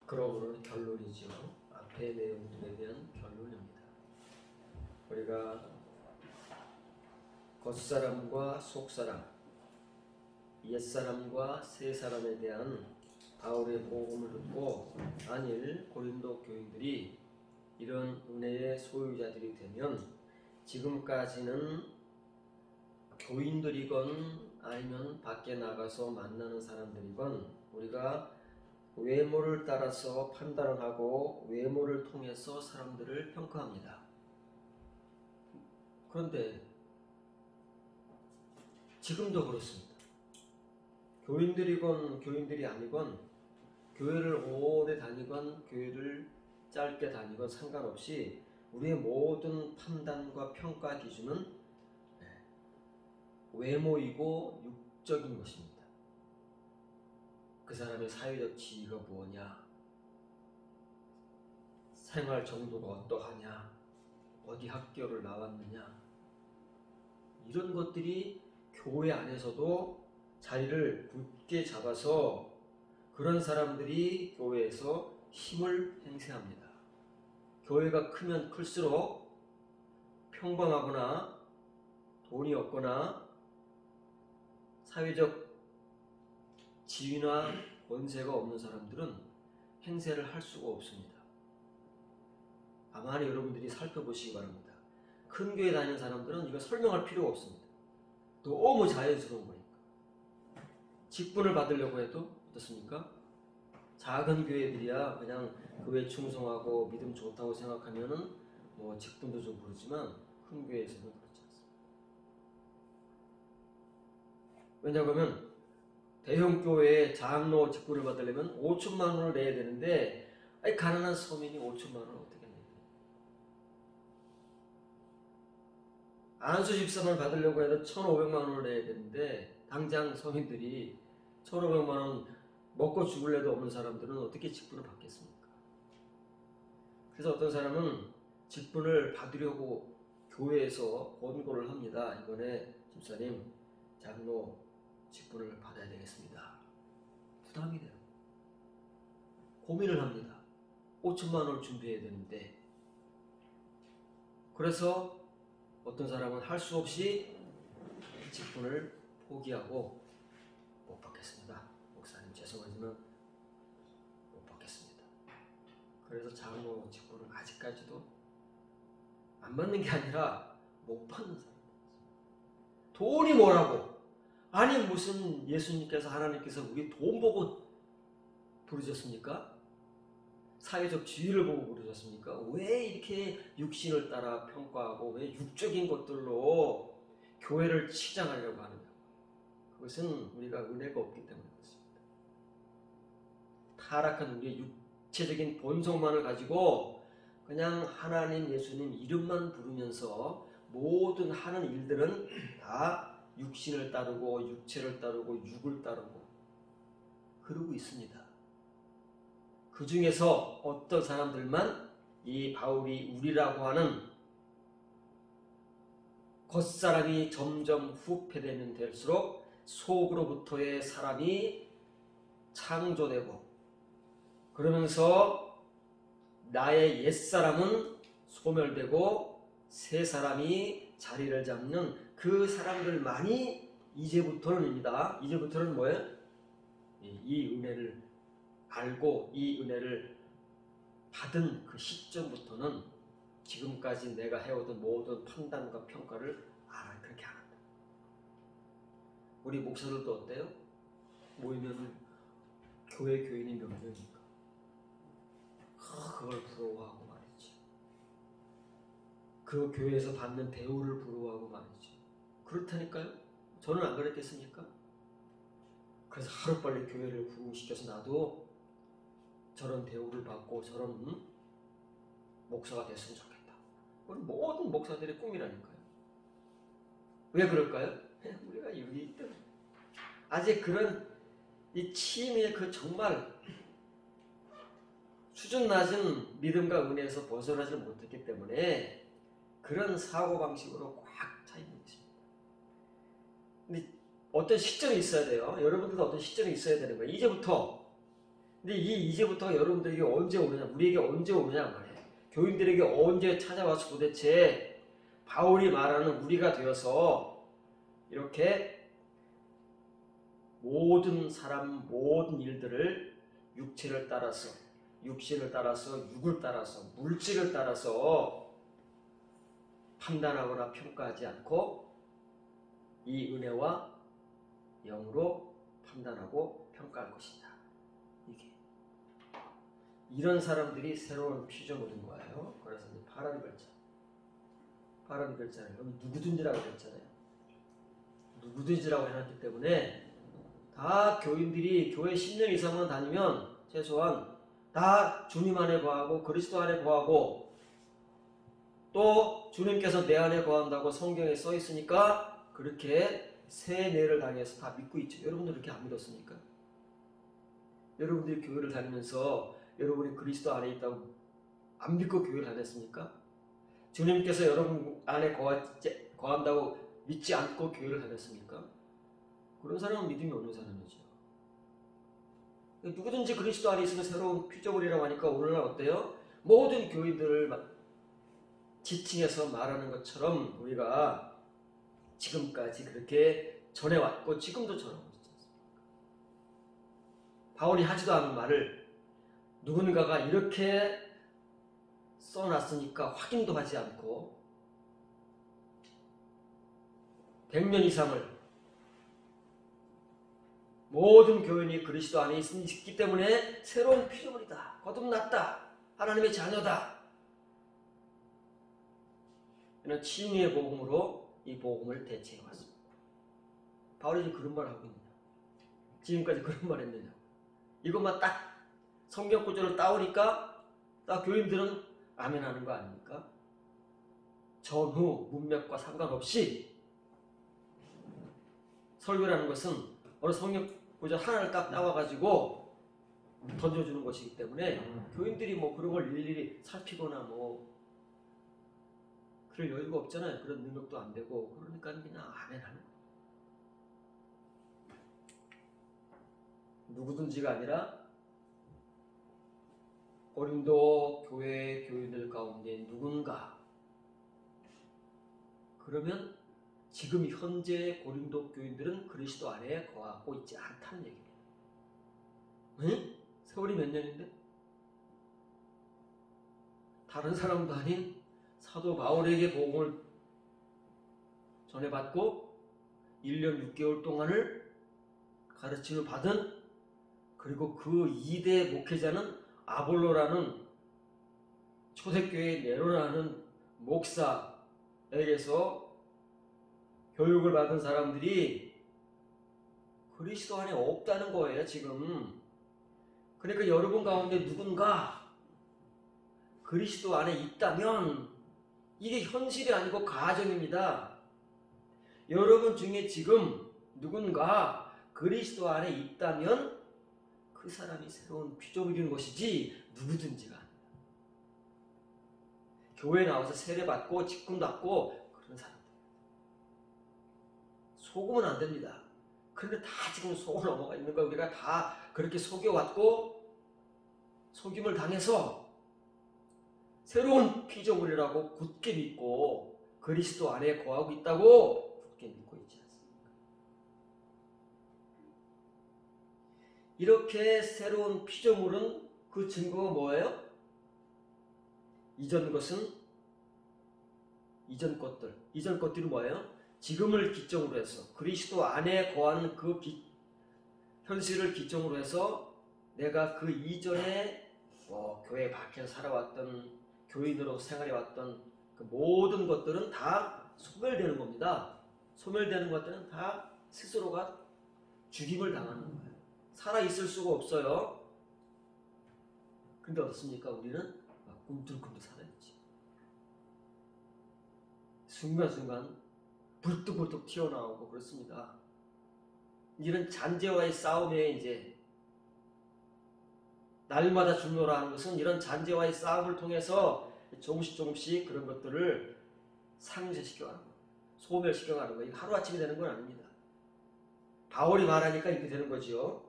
그러므로 결론이죠. 앞의 내용들에 대한 결론입니다. 우리가 겉사람과 속사람, 옛사람과 새사람에 대한 바울의 복음을 듣고 만일 고린도 교인들이 이런 은혜의 소유자들이 되면 지금까지는 교인들이건 아니면 밖에 나가서 만나는 사람들이건 우리가 외모를 따라서 판단을 하고 외모를 통해서 사람들을 평가합니다. 그런데 지금도 그렇습니다. 교인들이건 교인들이 아니건 교회를 오래 다니건 교회를 짧게 다니건 상관없이 우리의 모든 판단과 평가 기준은 외모이고 육적인 것입니다. 그 사람의 사회적 지위가 무엇냐, 생활 정도가 어떠하냐, 어디 학교를 나왔느냐, 이런 것들이 교회 안에서도 자리를 굳게 잡아서 그런 사람들이 교회에서 힘을 행사합니다. 교회가 크면 클수록 평범하거나 돈이 없거나 사회적 지위나 권세가 없는 사람들은 행세를 할 수가 없습니다. 가만히 여러분들이 살펴보시기 바랍니다. 큰 교회 다니는 사람들은 이거 설명할 필요가 없습니다. 너무 자연스러운 거니까. 직분을 받으려고 해도 어떻습니까? 작은 교회들이야 그냥 교회 충성하고 믿음 좋다고 생각하면은 뭐 직분도 좀 부르지만 큰 교회에서는 그렇지 않습니다. 왜냐하면 대형 교회에 장로 직분을 받으려면 5천만 원을 내야 되는데 가난한 서민이 5천만 원을 어떻게 내요? 안수 집사만 받으려고 해도 1,500만 원을 내야 되는데 당장 서민들이 1,500만 원 먹고 죽을래도 없는 사람들은 어떻게 직분을 받겠습니까? 그래서 어떤 사람은 직분을 받으려고 교회에서 권고를 합니다. 이번에 집사님 장로 직분을 받아야 되겠습니다. 부담이 돼요. 고민을 합니다. 5천만 원을 준비해야 되는데. 그래서 어떤 사람은 할 수 없이 직분을 포기하고 못 받겠습니다. 목사님 죄송하지만 못 받겠습니다. 그래서 장로 직분을 아직까지도 안 받는 게 아니라 못 받는 사람입니다. 돈이 뭐라고? 아니 무슨 예수님께서 하나님께서 우리 돈 보고 부르셨습니까? 사회적 지위를 보고 부르셨습니까? 왜 이렇게 육신을 따라 평가하고 왜 육적인 것들로 교회를 치장하려고 하느냐? 그것은 우리가 은혜가 없기 때문에 그렇습니다. 타락한 우리의 육체적인 본성만을 가지고 그냥 하나님 예수님 이름만 부르면서 모든 하는 일들은 다 육신을 따르고 육체를 따르고 육을 따르고 그러고 있습니다. 그 중에서 어떤 사람들만 이 바울이 우리라고 하는 겉사람이 점점 후패되면 될수록 속으로부터의 사람이 창조되고 그러면서 나의 옛사람은 소멸되고 새 사람이 자리를 잡는 그 사람들만이 이제부터는입니다. 이제부터는 뭐예요? 이 은혜를 알고 이 은혜를 받은 그 시점부터는 지금까지 내가 해오던 모든 판단과 평가를 그렇게 안 한다. 우리 목사들도 어때요? 모이면 교회 교인이 몇 명입니까? 그걸 부러워하고 말이지. 그 교회에서 받는 대우를 부러워하고 말이지. 그렇다니까요? 저는 안 그랬겠습니까? 그래서 하루빨리 교회를 부흥시켜서 나도 저런 대우를 받고 저런 목사가 됐으면 좋겠다. 그건 모든 목사들의 꿈이라니까요. 왜 그럴까요? 우리가 여기 있다. 아직 그런 이 치매의 그 정말 수준 낮은 믿음과 은혜에서 벗어나지 못했기 때문에 그런 사고방식으로 꽉 차 있는 것입니다. 근데 어떤 시점이 있어야 돼요. 여러분들도 어떤 시점이 있어야 되는 거예요. 이제부터 근데 이제부터가 여러분들에게 언제 오느냐, 우리에게 언제 오느냐 말이에요. 교인들에게 언제 찾아와서 도대체 바울이 말하는 우리가 되어서 이렇게 모든 사람, 모든 일들을 육체를 따라서, 육신을 따라서, 육을 따라서, 물질을 따라서 판단하거나 평가하지 않고 이 은혜와 영으로 판단하고 평가할 것이다. 이런 사람들이 새로운 피조물인 거예요. 그래서 이제 파란 글자. 파란 글자를 여기 누구든지라고 했잖아요. 누구든지라고 해놨기 때문에 다 교인들이 교회 10년 이상만 다니면 최소한 다 주님 안에 거하고 그리스도 안에 거하고 또 주님께서 내 안에 거한다고 성경에 써 있으니까 그렇게 세뇌를 당해서 다 믿고 있죠. 여러분들 그렇게 안 믿었습니까? 여러분들이 교회를 다니면서 여러분이 그리스도 안에 있다고 안 믿고 교회를 다녔습니까? 주님께서 여러분 안에 거한다고 믿지 않고 교회를 다녔습니까? 그런 사람은 믿음이 없는 사람이죠. 누구든지 그리스도 안에 있으면 새로운 피조물이라고 하니까 오늘날 어때요? 모든 교인들을 지칭해서 말하는 것처럼 우리가 지금까지 그렇게 전해왔고 지금도 전하고 있지 않습니까? 바울이 하지도 않은 말을 누군가가 이렇게 써놨으니까 확인도 하지 않고 100년 이상을 모든 교인이 그리스도 안에 있기 때문에 새로운 피조물이다. 거듭났다. 하나님의 자녀다. 이런 치유의 복음으로 이 복음을 대체해왔습니다. 바울이 지금 그런 말을 하고 있느냐? 지금까지 그런 말 했느냐? 이것만 딱 성경 구절을 따오니까 딱 교인들은 아멘 하는 거 아닙니까? 전후 문맥과 상관없이 설교라는 것은 어느 성경 구절 하나를 딱 따와가지고 던져주는 것이기 때문에 교인들이 뭐 그런 걸 일일이 살피거나 뭐 그럴 여유가 없잖아요. 그런 능력도 안 되고 그러니까 그냥 아멘 하는 거예요. 누구든지가 아니라 고린도 교회 교인들 가운데 누군가 그러면 지금 현재 고린도 교인들은 그리스도 안에 거하고 있지 않다는 얘기입니다. 응? 세월이 몇 년인데? 다른 사람도 아닌 사도 바울에게 복음을 전해받고 1년 6개월 동안을 가르침을 받은 그리고 그 2대 목회자는 아볼로라는 초대교회 네로라는 목사에게서 교육을 받은 사람들이 그리스도 안에 없다는 거예요, 지금. 그러니까 여러분 가운데 누군가 그리스도 안에 있다면 이게 현실이 아니고 가정입니다. 여러분 중에 지금 누군가 그리스도 안에 있다면 그 사람이 새로운 피조물인 것이지 누구든지가 아닙니다. 교회에 나와서 세례받고 직분 받고 그런 사람들 속으면 안 됩니다. 그런데 다 지금 속을 넘어가 있는 거 우리가 다 그렇게 속여왔고 속임을 당해서 새로운 피조물이라고 굳게 믿고 그리스도 안에 거하고 있다고 굳게 믿고 있지 않습니까? 이렇게 새로운 피조물은 그 증거가 뭐예요? 이전 것들이 뭐예요? 지금을 기점으로 해서 그리스도 안에 거하는 그 현실을 기점으로 해서 내가 그 이전에 교회 밖에서 살아왔던 교인으로 생활해왔던 그 모든 것들은 다 소멸되는 겁니다. 소멸되는 것들은 다 스스로가 죽임을 당하는 거예요. 살아있을 수가 없어요. 근데 어떻습니까? 우리는 꿈틀꿈틀 살아있지. 순간순간 불뚝불뚝 튀어나오고 그렇습니다. 이런 잔재와의 싸움에 이제 날마다 죽노라 하는 것은 이런 잔재와의 싸움을 통해서 조금씩 그런 것들을 상쇄시켜가는 거예요. 소멸시켜가는 거예요. 하루아침에 되는 건 아닙니다. 바울이 말하니까 이렇게 되는 거지요.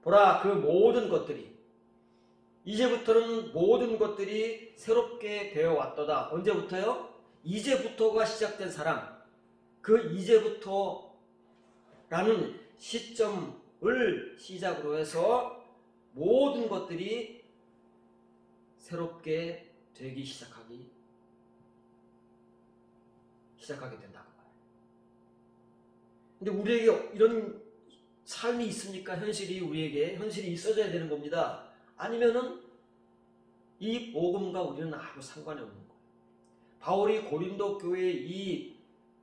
보라, 그 모든 것들이 이제부터는 모든 것들이 새롭게 되어 왔도다. 언제부터요? 이제부터가 시작된 사람. 그 이제부터라는 시점을 시작으로 해서 모든 것들이 새롭게 되기 시작하게 된다고 봐요. 근데 우리에게 이런 삶이 있습니까? 우리에게 현실이 있어져야 되는 겁니다. 아니면은 이 복음과 우리는 아무 상관이 없는 거예요. 바울이 고린도 교회에 이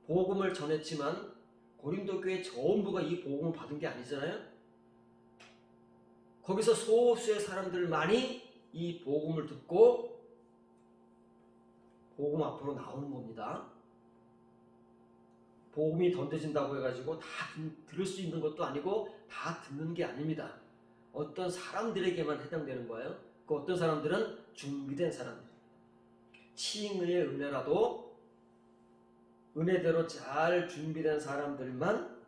복음을 전했지만 고린도 교회 전부가 이 복음을 받은 게 아니잖아요. 거기서 소수의 사람들만이 이 복음을 듣고 복음 앞으로 나오는 겁니다. 복음이 던져진다고 해가지고 다 들을 수 있는 것도 아니고 다 듣는 게 아닙니다. 어떤 사람들에게만 해당되는 거예요. 그 어떤 사람들은 준비된 사람들. 칭의의 은혜라도 은혜대로 잘 준비된 사람들만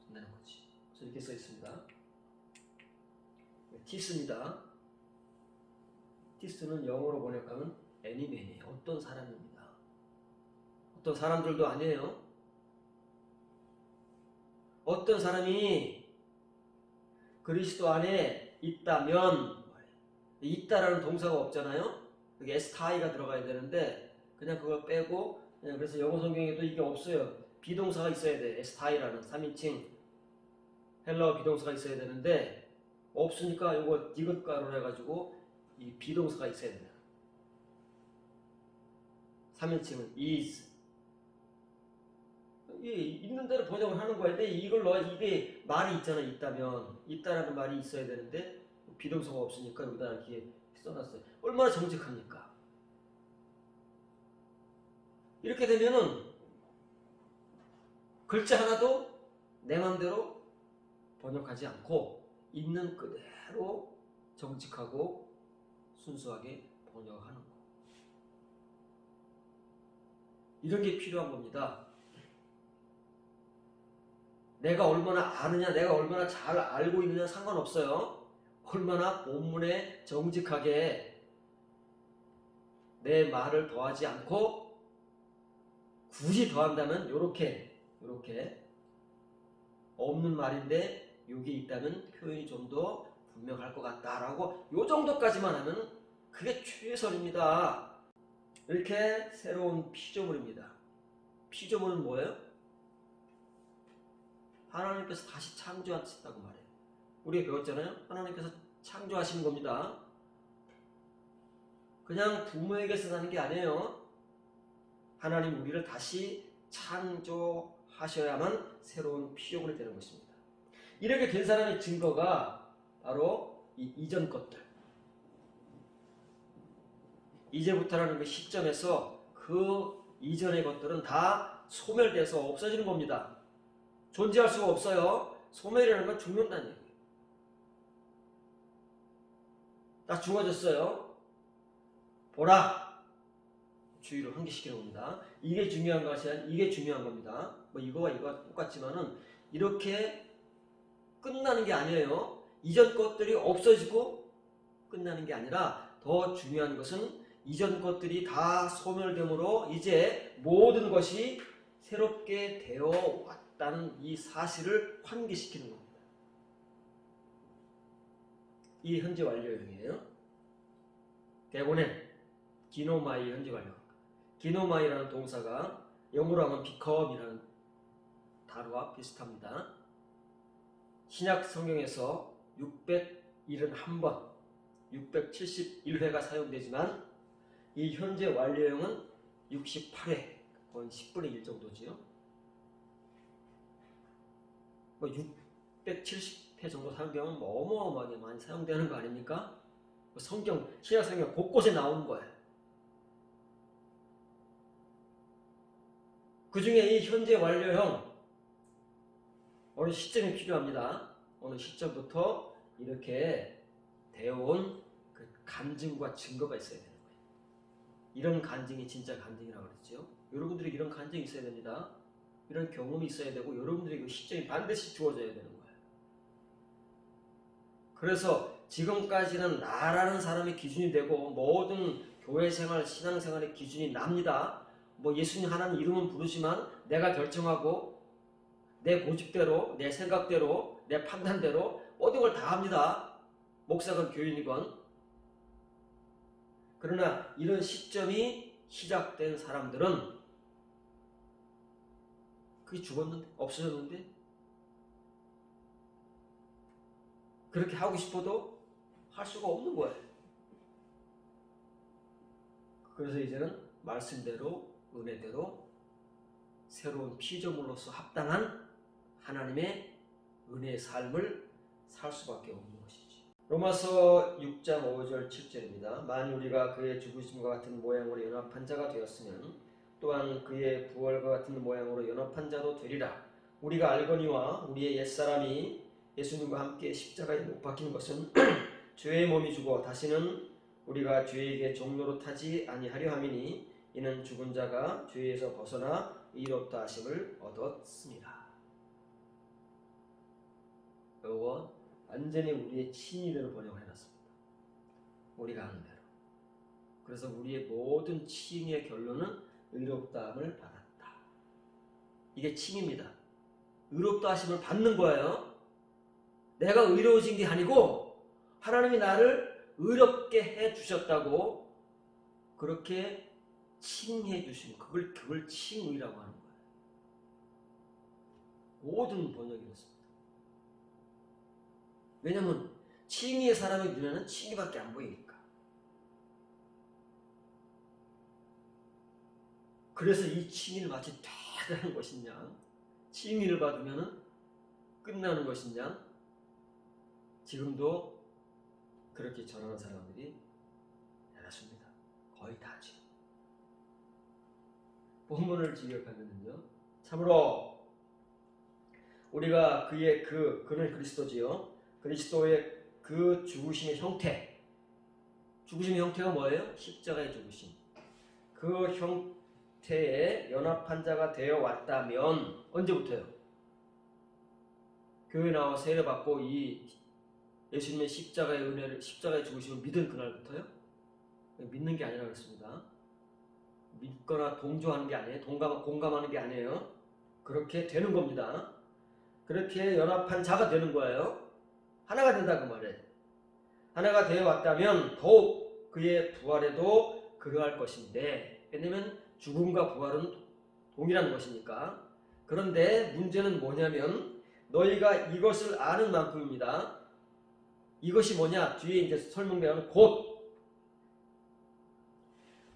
된다는 거지. 그래서 이렇게 써 있습니다. 티스입니다. 티스는 영어로 번역하면 애니맨이에요. 어떤 사람입니다. 어떤 사람들도 아니에요. 어떤 사람이 그리스도 안에 있다면, 있다라는 동사가 없잖아요. 여기 에스타이가 들어가야 되는데 그냥 그걸 빼고, 그래서 영어 성경에도 이게 없어요. 비동사가 있어야 돼. 에스타이라는 3인칭 헬라어 비동사가 있어야 되는데 없으니까 이거 디귿가로 해가지고 이 비동사가 있어야 된다. 3인칭은 is. 있는 대로 번역을 하는 거야. 근데 이게 말이 있잖아. 있다라는 말이 있어야 되는데 비동사가 없으니까 여기다 이렇게 써놨어요. 얼마나 정직합니까? 이렇게 되면은 글자 하나도 내 맘대로 번역하지 않고 있는 그대로 정직하고 순수하게 번역하는 거. 이런 게 필요한 겁니다. 내가 얼마나 아느냐, 내가 얼마나 잘 알고 있느냐 상관없어요. 얼마나 본문에 정직하게 내 말을 더하지 않고 굳이 더한다면 요렇게 없는 말인데 여기 있다면 표현이 좀 더 분명할 것 같다라고 요 정도까지만 하면 그게 최선입니다. 이렇게 새로운 피조물입니다. 피조물은 뭐예요? 하나님께서 다시 창조하셨다고 말해요. 우리가 배웠잖아요. 하나님께서 창조하시는 겁니다. 그냥 부모에게서 나는 게 아니에요. 하나님 우리를 다시 창조하셔야만 새로운 피조물이 되는 것입니다. 이렇게 된 사람의 증거가 바로 이 이전 것들. 이제부터라는 그 시점에서 그 이전의 것들은 다 소멸돼서 없어지는 겁니다. 존재할 수가 없어요. 소멸이라는 건 죽는다는 얘기예요. 다 죽어졌어요. 보라! 주의를 환기시키는 겁니다. 이게 중요한 것이 아니라 이게 중요한 겁니다. 뭐 이거와 이거가 똑같지만은 이렇게 끝나는 게 아니에요. 이전 것들이 없어지고 끝나는 게 아니라 더 중요한 것은 이전 것들이 다 소멸됨으로 이제 모든 것이 새롭게 되어 왔다는 이 사실을 환기시키는 겁니다. 이 현재 완료형이에요. 대본엔 기노마이 현재 완료. 기노마이라는 동사가 영어로 하면 become이라는 단어와 비슷합니다. 신약 성경에서 671번, 671회가 사용되지만 이 현재 완료형은 68회, 거의 10분의 1 정도지요. 670회 정도 사용되면 어마어마하게 많이 사용되는 거 아닙니까? 신약 성경 곳곳에 나오는 거예요. 그 중에 이 현재 완료형, 어느 시점이 필요합니다. 어느 시점부터 이렇게 되어온 그 간증과 증거가 있어야 되는 거예요. 이런 간증이 진짜 간증이라고 그랬죠. 여러분들이 이런 간증이 있어야 됩니다. 이런 경험이 있어야 되고 여러분들이 그 시점이 반드시 주어져야 되는 거예요. 그래서 지금까지는 나라는 사람의 기준이 되고 모든 교회생활, 신앙생활의 기준이 납니다. 뭐 예수님 하나님 이름은 부르지만 내가 결정하고 내 고집대로, 내 생각대로, 내 판단대로 모든 걸 다 합니다. 목사건 교인이건. 그러나 이런 시점이 시작된 사람들은 그게 죽었는데, 없어졌는데 그렇게 하고 싶어도 할 수가 없는 거예요. 그래서 이제는 말씀대로, 은혜대로 새로운 피조물로서 합당한 하나님의 은혜의 삶을 살 수밖에 없는 것이지. 로마서 6장 5절 7절입니다. 만일 우리가 그의 죽으심과 같은 모양으로 연합한 자가 되었으면 또한 그의 부활과 같은 모양으로 연합한 자도 되리라. 우리가 알거니와 우리의 옛사람이 예수님과 함께 십자가에 못 박히는 것은 죄의 몸이 죽어 다시는 우리가 죄에게 종노릇하지 아니하려 함이니 이는 죽은 자가 죄에서 벗어나 의롭다 하심을 얻었습니다. 이거 완전히 우리의 친의대로 번역을 해놨습니다. 우리가 아는 대로. 그래서 우리의 모든 칭의의 결론은 의롭다함을 받았다. 이게 칭입니다. 의롭다 하심을 받는 거예요. 내가 의로워진 게 아니고 하나님이 나를 의롭게 해주셨다고 그렇게 칭해 주신 그걸 칭의라고 하는 거예요. 모든 번역이 그렇습니다. 왜냐하면 칭의의 사람의 눈에는 칭의밖에 안 보이니까. 그래서 이 칭의를 마치 대단한 것이냐, 칭의를 받으면 끝나는 것이냐, 지금도 그렇게 전하는 사람들이 많습니다. 거의 다죠. 본문을 지역하면요, 참으로 우리가 그는 그리스도지요. 그리스도의 그 죽으심의 형태, 죽으심의 형태가 뭐예요? 십자가의 죽으심. 그 형태에 연합한 자가 되어 왔다면 언제부터요? 교회 나와 세례 받고 이 예수님의 십자가의 은혜를, 십자가의 죽으심을 믿은 그날부터요? 믿는 게 아니라 그렇습니다. 믿거나 동조하는 게 아니에요. 공감하는 게 아니에요. 그렇게 되는 겁니다. 그렇게 연합한 자가 되는 거예요. 하나가 된다 그 말이에요. 하나가 되어 왔다면 더욱 그의 부활에도 그러할 것인데, 왜냐면 죽음과 부활은 동일한 것이니까. 그런데 문제는 뭐냐면 너희가 이것을 아는 만큼입니다. 이것이 뭐냐? 뒤에 이제 설명되는 곧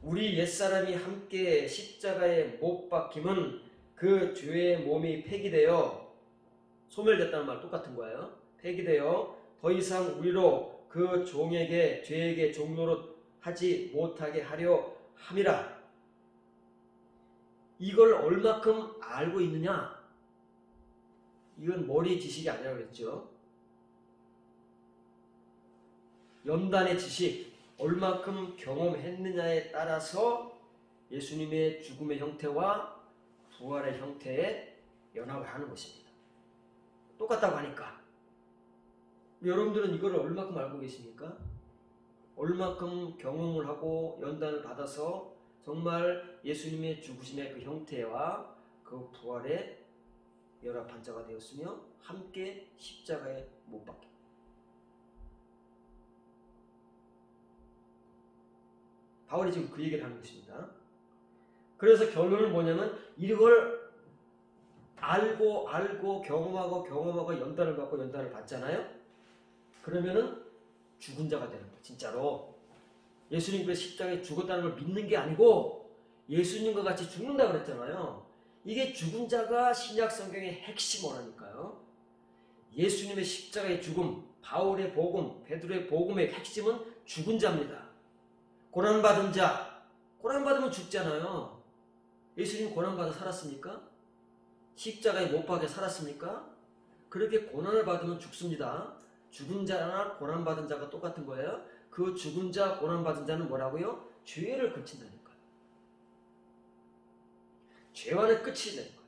우리 옛사람이 함께 십자가에 못 박힘은 그 죄의 몸이 폐기되어 소멸됐다는 말 똑같은 거예요. 폐기되어 더 이상 우리로 그 종에게 죄에게 종노릇 하지 못하게 하려 함이라. 이걸 얼마큼 알고 있느냐? 이건 머리 지식이 아니라 그랬죠. 연단의 지식, 얼마큼 경험했느냐에 따라서 예수님의 죽음의 형태와 부활의 형태에 연합을 하는 것입니다. 똑같다고 하니까. 여러분들은 이걸 얼마큼 알고 계십니까? 얼마큼 경험을 하고 연단을 받아서 정말 예수님의 죽으심의 그 형태와 그 부활에 연합한 자가 되었으며 함께 십자가에 못 박혀. 바울이 지금 그 얘기를 하는 것입니다. 그래서 결론은 뭐냐면 이걸 알고 경험하고 연단을 받고 연단을 받잖아요. 그러면은 죽은 자가 되는 거예요. 진짜로 예수님께서 십자가에 죽었다는 걸 믿는 게 아니고 예수님과 같이 죽는다 그랬잖아요. 이게 죽은 자가 신약 성경의 핵심어라니까요. 예수님의 십자가의 죽음, 바울의 복음, 베드로의 복음의 핵심은 죽은 자입니다. 고난받은 자, 고난받으면 죽잖아요. 예수님 고난받아 살았습니까? 십자가에 못 박혀 살았습니까? 그렇게 고난을 받으면 죽습니다. 죽은 자나 고난받은 자가 똑같은 거예요. 그 죽은 자, 고난받은 자는 뭐라고요? 죄를 그친다니까요. 죄와는 끝이 되는 거예요.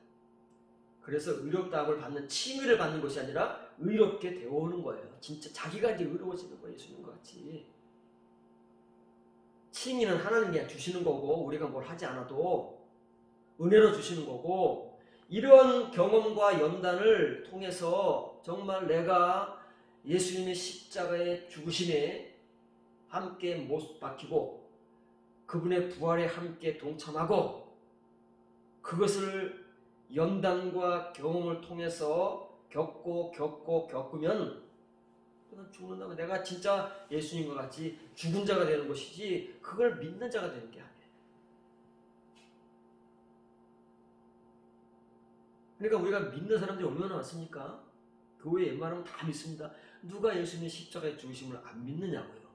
그래서 의롭다함을 받는 칭의를 받는 것이 아니라 의롭게 되어오는 거예요. 진짜 자기가 이제 의로워지는 거예요. 예수님과 같이. 칭의는 하나님이 주시는 거고 우리가 뭘 하지 않아도 은혜로 주시는 거고, 이런 경험과 연단을 통해서 정말 내가 예수님의 십자가의 죽으심에 함께 못 박히고 그분의 부활에 함께 동참하고 그것을 연단과 경험을 통해서 겪으면 그건 죽는다면 내가 진짜 예수님과 같이 죽은 자가 되는 것이지 그걸 믿는 자가 되는 게 아니에요. 그러니까 우리가 믿는 사람들이 얼마나 많습니까? 교회에 웬만하면 다 믿습니다. 누가 예수님의 십자가의 죽으심을 안 믿느냐고요.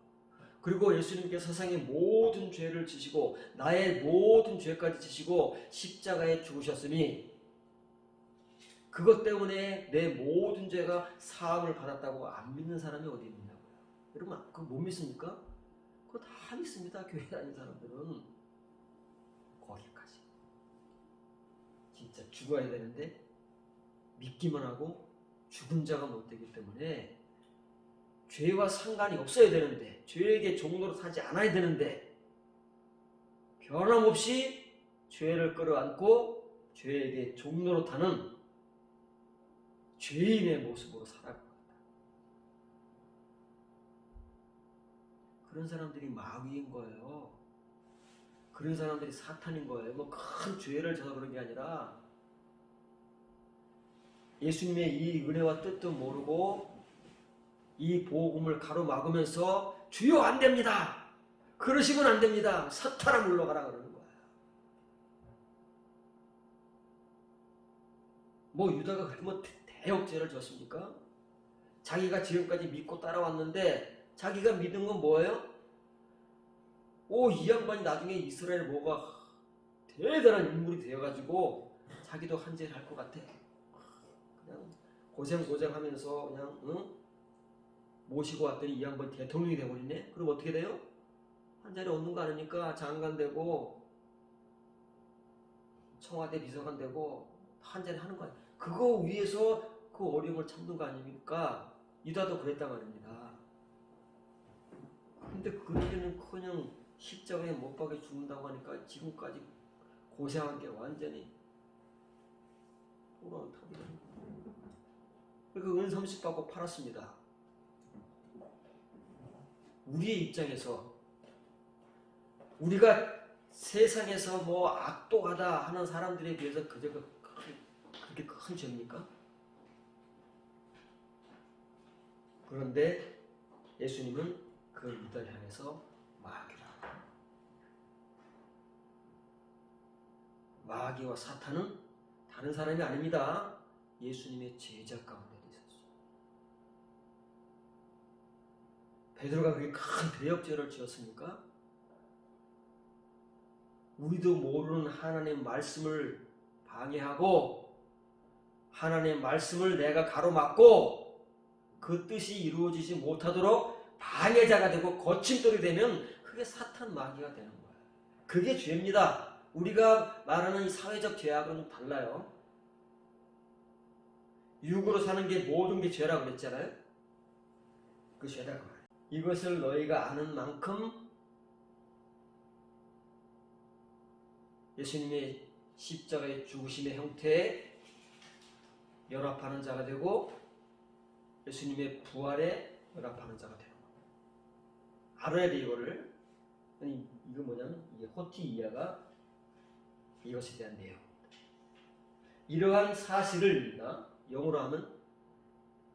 그리고 예수님께서 세상의 모든 죄를 지시고 나의 모든 죄까지 지시고 십자가에 죽으셨으니 그것 때문에 내 모든 죄가 사함을 받았다고 안 믿는 사람이 어디 있느냐고요. 여러분 그거 못 믿습니까? 그거 다 믿습니다. 교회 다니는 사람들은. 거기까지. 진짜 죽어야 되는데 믿기만 하고 죽은 자가 못 되기 때문에 죄와 상관이 없어야 되는데 죄에게 종로로 사지 않아야 되는데 변함없이 죄를 끌어안고 죄에게 종로로 타는 죄인의 모습으로 살아갑니다. 그런 사람들이 마귀인 거예요. 그런 사람들이 사탄인 거예요. 뭐 큰 죄를 져서 그런 게 아니라 예수님의 이 은혜와 뜻도 모르고 이 복음을 가로막으면서 주여 안 됩니다. 그러시면 안 됩니다. 사탄아 물러가라 그러는 거야. 뭐 유다가 그렇게 뭐 대역죄를 졌습니까? 자기가 지금까지 믿고 따라왔는데 자기가 믿은 건 뭐예요? 이 양반이 나중에 이스라엘 뭐가 대단한 인물이 되어가지고 자기도 한 죄를 할 것 같아. 그냥 고생하면서 그냥 모시고 왔더니 이 양반 대통령이 되어버리네. 그럼 어떻게 돼요? 한 자리 얻는 거 아닙니까? 장관 되고 청와대 비서관 되고 한 자리 하는 거야. 그거 위해서 그 어려움을 참는 거 아닙니까? 유다도 그랬단 말입니다. 근데 그에게는 그냥 십자가에 못 박혀 죽는다고 하니까 지금까지 고생한 게 완전히 돌아온 탑이다. 그러니까 은 30 받고 팔았습니다. 우리의 입장에서 우리가 세상에서 뭐 악독하다 하는 사람들에 비해서 그렇게 큰 죄입니까? 그런데 예수님은 그 유다를 향해서 마귀와 사탄은 다른 사람이 아닙니다. 예수님의 제자 가운데 있었어요. 베드로가 그렇게 큰 대역죄를 지었습니까? 우리도 모르는 하나님의 말씀을 방해하고 하나님의 말씀을 내가 가로막고 그 뜻이 이루어지지 못하도록 방해자가 되고 거침돌이 되면 그게 사탄 마귀가 되는 거예요. 그게 죄입니다. 우리가 말하는 이 사회적 죄악은 좀 달라요. 육으로 사는 게 모든 게 죄라고 그랬잖아요. 그 죄다 그 말이에요. 이것을 너희가 아는 만큼 예수님의 십자가의 죽으심의 형태에 연합하는 자가 되고 예수님의 부활에 연합하는 자가 되는 거예요. 알아야 돼 이거를. 아니 이거 뭐냐면 이게 호티이아가 이것에 대한 내용입니다. 이러한 사실을 영어로 하면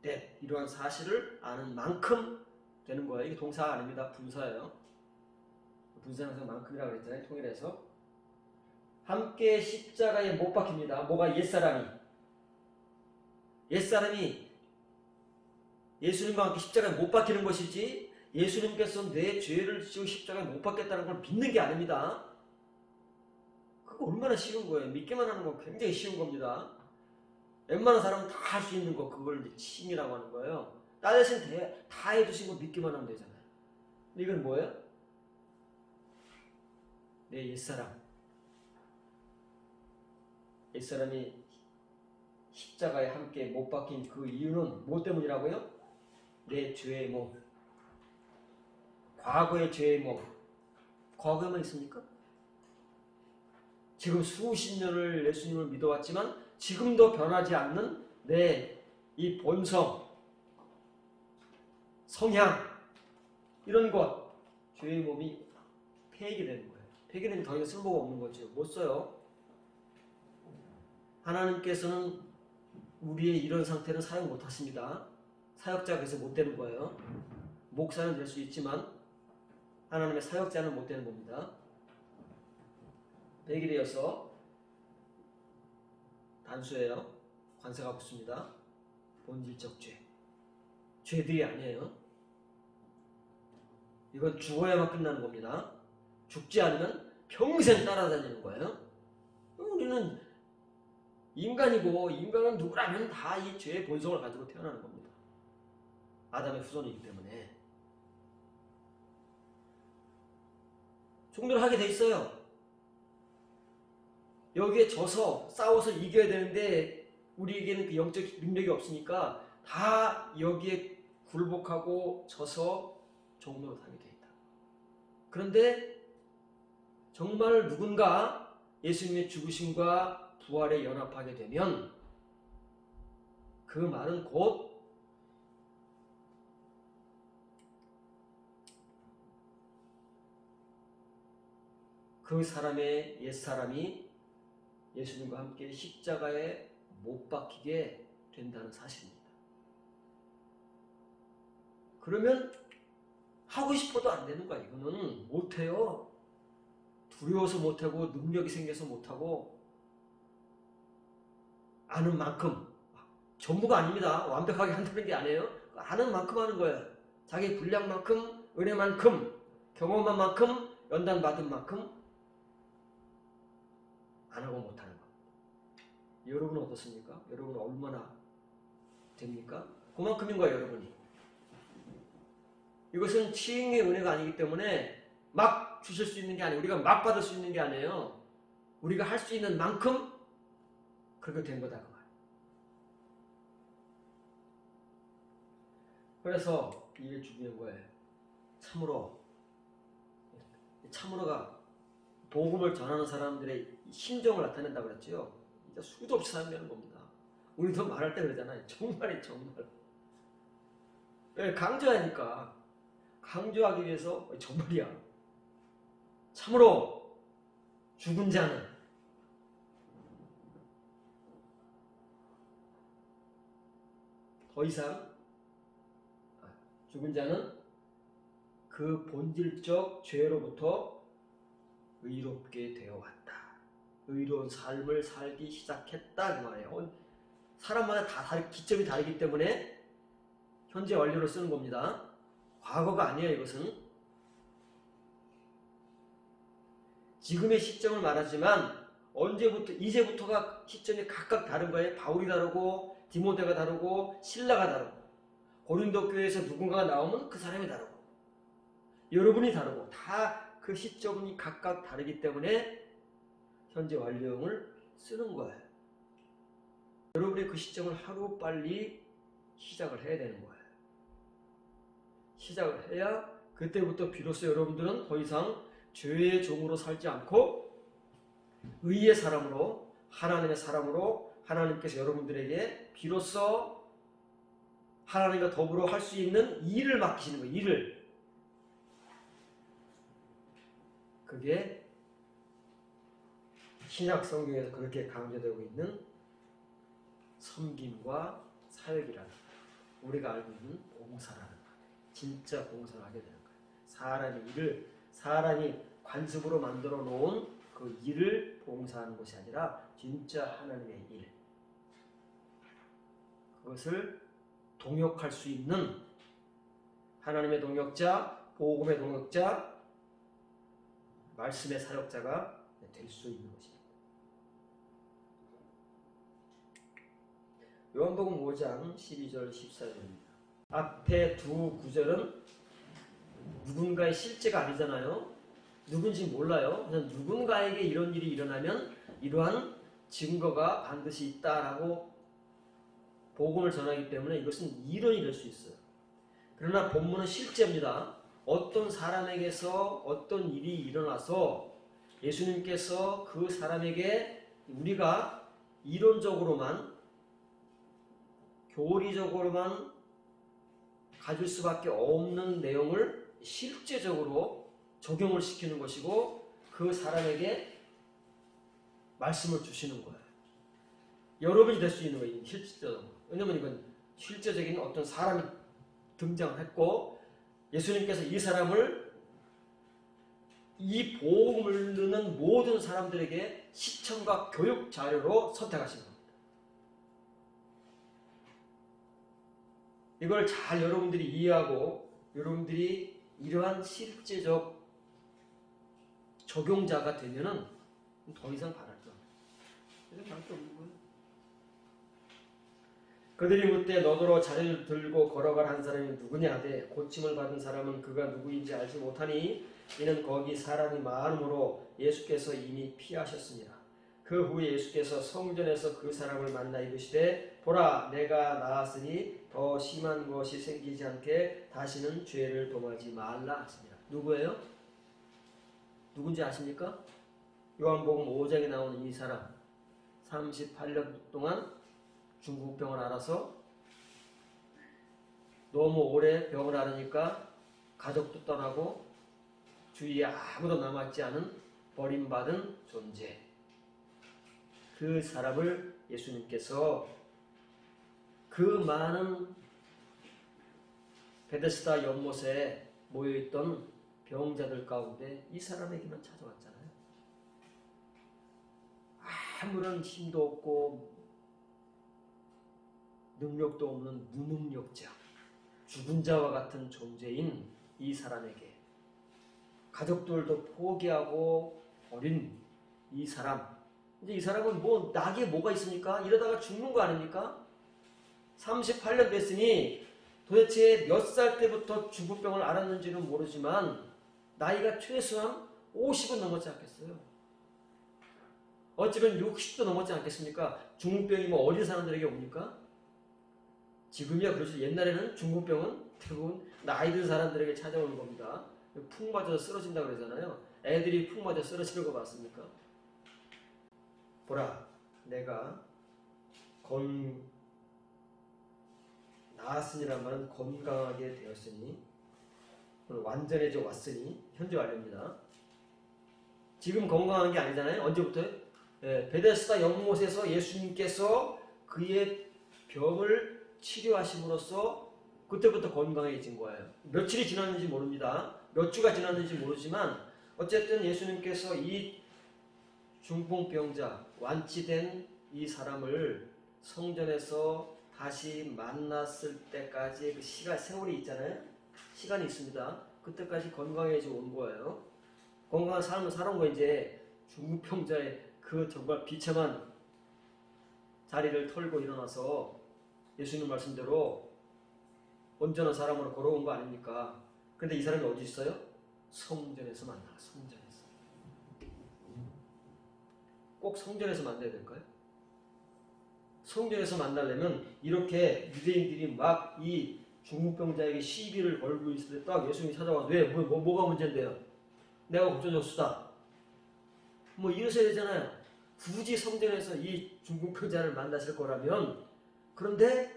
that 이러한 사실을 아는 만큼 되는 거예요. 이게 동사가 아닙니다. 분사예요. 분사는 항상 만큼이라고 그랬잖아요. 통일해서 함께 십자가에 못 박힙니다. 뭐가 옛사람이 예수님과 함께 십자가에 못 박히는 것이지 예수님께서 내 죄를 지고 십자가에 못 박겠다는 걸 믿는 게 아닙니다. 그거 얼마나 쉬운 거예요. 믿기만 하는 건 굉장히 쉬운 겁니다. 웬만한 사람은 다 할 수 있는 거 그걸 이제 칭이라고 하는 거예요. 나 대신 다 해주신 거 믿기만 하면 되잖아요. 근데 이건 뭐예요? 내 옛사람이 십자가에 함께 못 박힌 그 이유는 무엇 때문이라고요? 내 죄의 몸, 과거의 죄의 몸, 과거에만 있습니까? 지금 수십 년을 예수님을 믿어왔지만 지금도 변하지 않는 내 이 본성, 성향, 이런 것, 죄의 몸이 폐기되는 거예요. 폐기되면 더 이상 쓸모가 없는 거죠. 못 써요. 하나님께서는 우리의 이런 상태는 사용 못 하십니다. 사역자가 그래서 못 되는 거예요. 목사는 될 수 있지만 하나님의 사역자는 못 되는 겁니다. 폐기되어서 단수예요. 관세가 붙습니다. 본질적 죄. 죄들이 아니에요. 이건 죽어야만 끝나는 겁니다. 죽지 않으면 평생 따라다니는 거예요. 우리는 인간이고 인간은 누구라면 다 이 죄의 본성을 가지고 태어나는 겁니다. 아담의 후손이기 때문에. 종료를 하게 돼 있어요. 여기에 져서 싸워서 이겨야 되는데 우리에게는 그 영적 능력이 없으니까 다 여기에 굴복하고 져서 종로를 하게 돼 있다. 그런데 정말 누군가 예수님의 죽으심과 부활에 연합하게 되면 그 말은 곧 그 사람의 옛사람이 예수님과 함께 십자가에 못 박히게 된다는 사실입니다. 그러면 하고 싶어도 안 되는 거야. 이거는 못해요. 두려워서 못하고 능력이 생겨서 못하고 아는 만큼, 전부가 아닙니다. 완벽하게 한다는 게 아니에요. 아는 만큼 하는 거예요. 자기 분량만큼, 은혜만큼, 경험한 만큼, 연단 받은 만큼 안 하고 못하는 거. 여러분은 어떻습니까? 여러분은 얼마나 됩니까? 그만큼인 거예요, 여러분이. 이것은 치행의 은혜가 아니기 때문에 막 주실 수 있는 게 아니에요. 우리가 막 받을 수 있는 게 아니에요. 우리가 할 수 있는 만큼 그렇게 된 거다 그 말. 그래서 이게 중요한 거예요. 참으로가 복음을 전하는 사람들의 심정을 나타낸다 그랬죠. 진짜 수도 없이 사용되는 겁니다. 우리도 말할 때 그러잖아요. 정말. 왜? 강조하니까. 강조하기 위해서 정말이야. 참으로 죽은 자는 더 이상 죽은 자는 그 본질적 죄로부터 의롭게 되어왔다. 의로운 삶을 살기 시작했다 그 말이에요. 사람마다 다 기점이 다르기 때문에 현재 완료로 쓰는 겁니다. 과거가 아니에요. 이것은 지금의 시점을 말하지만 언제부터 이제부터가 시점이 각각 다른 거예요. 바울이 다르고 디모데가 다르고 신라가 다르고 고린도 교회에서 누군가가 나오면 그 사람이 다르고 여러분이 다르고 다 그 시점이 각각 다르기 때문에 현재 완료형을 쓰는 거예요. 여러분의 그 시점을 하루빨리 시작을 해야 되는 거예요. 시작을 해야 그때부터 비로소 여러분들은 더 이상 죄의 종으로 살지 않고 의의 사람으로 하나님의 사람으로 하나님께서 여러분들에게 비로소 하나님과 더불어 할 수 있는 일을 맡기시는 거예요. 일을. 그게 신약 성경에서 그렇게 강조되고 있는 섬김과 사역이라는 거예요. 우리가 알고 있는 봉사라는 거예요. 진짜 봉사를 하게 되는 거예요. 사람이 관습으로 만들어 놓은 그 일을 봉사하는 것이 아니라 진짜 하나님의 일. 그것을 동역할 수 있는 하나님의 동역자, 복음의 동역자, 말씀의 사역자가 될 수 있는 것입니다. 요한복음 5장 12절 14절입니다. 앞에 두 구절은 누군가의 실제가 아니잖아요. 누군지 몰라요. 그냥 누군가에게 이런 일이 일어나면 이러한 증거가 반드시 있다라고 복음을 전하기 때문에 이것은 이론이 될 수 있어요. 그러나 본문은 실제입니다. 어떤 사람에게서 어떤 일이 일어나서 예수님께서 그 사람에게 우리가 이론적으로만 교리적으로만 가질 수밖에 없는 내용을 실제적으로 적용을 시키는 것이고 그 사람에게 말씀을 주시는 거예요. 여러분이 될 수 있는 거예요. 실제적으로. 왜냐하면 이건 실제적인 어떤 사람이 등장을 했고 예수님께서 이 사람을 이 복음을 듣는 모든 사람들에게 시청과 교육 자료로 선택하신 겁니다. 이걸 잘 여러분들이 이해하고 여러분들이 이러한 실제적 적용자가 되면은 더 이상 바랄 거 없는 거예요. 그들이 묻되 너더러 자리를 들고 걸어갈 한 사람이 누구냐 하되 고침을 받은 사람은 그가 누구인지 알지 못하니 이는 거기 사람이 많음으로 예수께서 이미 피하셨습니다. 그 후에 예수께서 성전에서 그 사람을 만나 이르시되 보라 내가 나았으니 더 심한 것이 생기지 않게 다시는 죄를 범하지 말라 하시니라. 누구예요? 누군지 아십니까? 요한복음 5장에 나오는 이 사람 38년 동안 중국병을 앓아서 너무 오래 병을 앓으니까 가족도 떠나고 주위에 아무도 남았지 않은 버림받은 존재. 그 사람을 예수님께서 그 많은 베데스다 연못에 모여있던 병자들 가운데 이 사람에게만 찾아왔잖아요. 아무런 힘도 없고 능력도 없는 무능력자, 죽은 자와 같은 존재인 이 사람에게 가족들도 포기하고 버린 이 사람. 이제 이 사람은 뭐 낙에 뭐가 있습니까? 이러다가 죽는 거 아닙니까? 38년 됐으니 도대체 몇 살 때부터 중풍병을 앓았는지는 모르지만 나이가 최소한 50은 넘었지 않겠어요? 어쩌면 60도 넘었지 않겠습니까? 중풍병이 뭐 어린 사람들에게 옵니까? 지금이야 그렇죠. 옛날에는 중풍병은 대부분 나이 든 사람들에게 찾아오는 겁니다. 푹 맞아서 쓰러진다고 그러잖아요. 애들이 푹 맞아 쓰러지는 거 맞습니까? 보라, 내가 나았으니란 말은 건강하게 되었으니 완전해져 왔으니 현재 완료입니다. 지금 건강한 게 아니잖아요. 언제부터요? 베데스다 연못에서 예수님께서 그의 병을 치료하심으로써 그때부터 건강해진 거예요. 며칠이 지났는지 모릅니다. 몇 주가 지났는지 모르지만 어쨌든 예수님께서 이 중풍병자, 완치된 이 사람을 성전에서 다시 만났을 때까지 그 세월이 있잖아요. 시간이 있습니다. 그때까지 건강해져 온 거예요. 건강한 삶을 살아온 거 이제 중풍병자의 그 정말 비참한 자리를 털고 일어나서 예수님 말씀대로 온전한 사람으로 걸어온 거 아닙니까? 그런데 이 사람이 어디 있어요? 성전에서 만나. 성전에서. 꼭 성전에서 만나야 될까요? 성전에서 만나려면 이렇게 유대인들이 막 이 중풍병자에게 시비를 걸고 있을 때 딱 예수님이 찾아와서 왜? 뭐가 문제인데요? 내가 고쳐줬수다. 뭐 이러셔야 되잖아요. 굳이 성전에서 이 중풍병자를 만나실 거라면. 그런데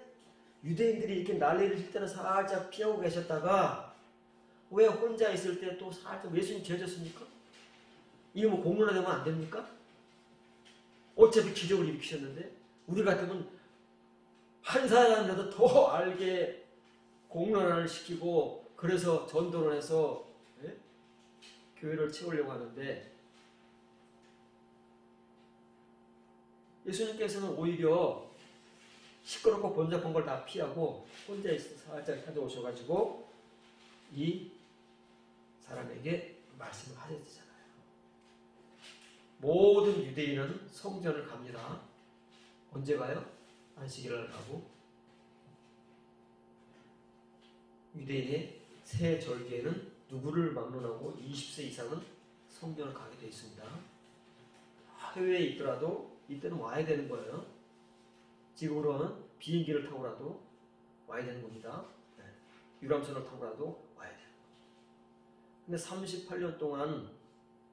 유대인들이 이렇게 난리를 칠 때는 살짝 피하고 계셨다가 왜 혼자 있을 때 또 살짝 예수님 죄졌습니까? 이거 뭐 공론화되면 안 됩니까? 어차피 기적을 일으키셨는데 우리 같으면 한 사람이라도 더 알게 공론화를 시키고 그래서 전도를 해서 교회를 채우려고 하는데 예수님께서는 오히려 시끄럽고 번잡한 걸 다 피하고 혼자 있어 살짝 찾아오셔가지고 이 사람에게 말씀을 하셨잖아요. 모든 유대인은 성전을 갑니다. 언제 가요? 안식일을 가고 유대인의 새 절기에는 누구를 막론하고 20세 이상은 성전을 가게 되어 있습니다. 해외에 있더라도 이때는 와야 되는 거예요. 지금으로는 비행기를 타고라도 와야 되는 겁니다. 네. 유람선을 타고라도 와야 돼요. 근데 38년 동안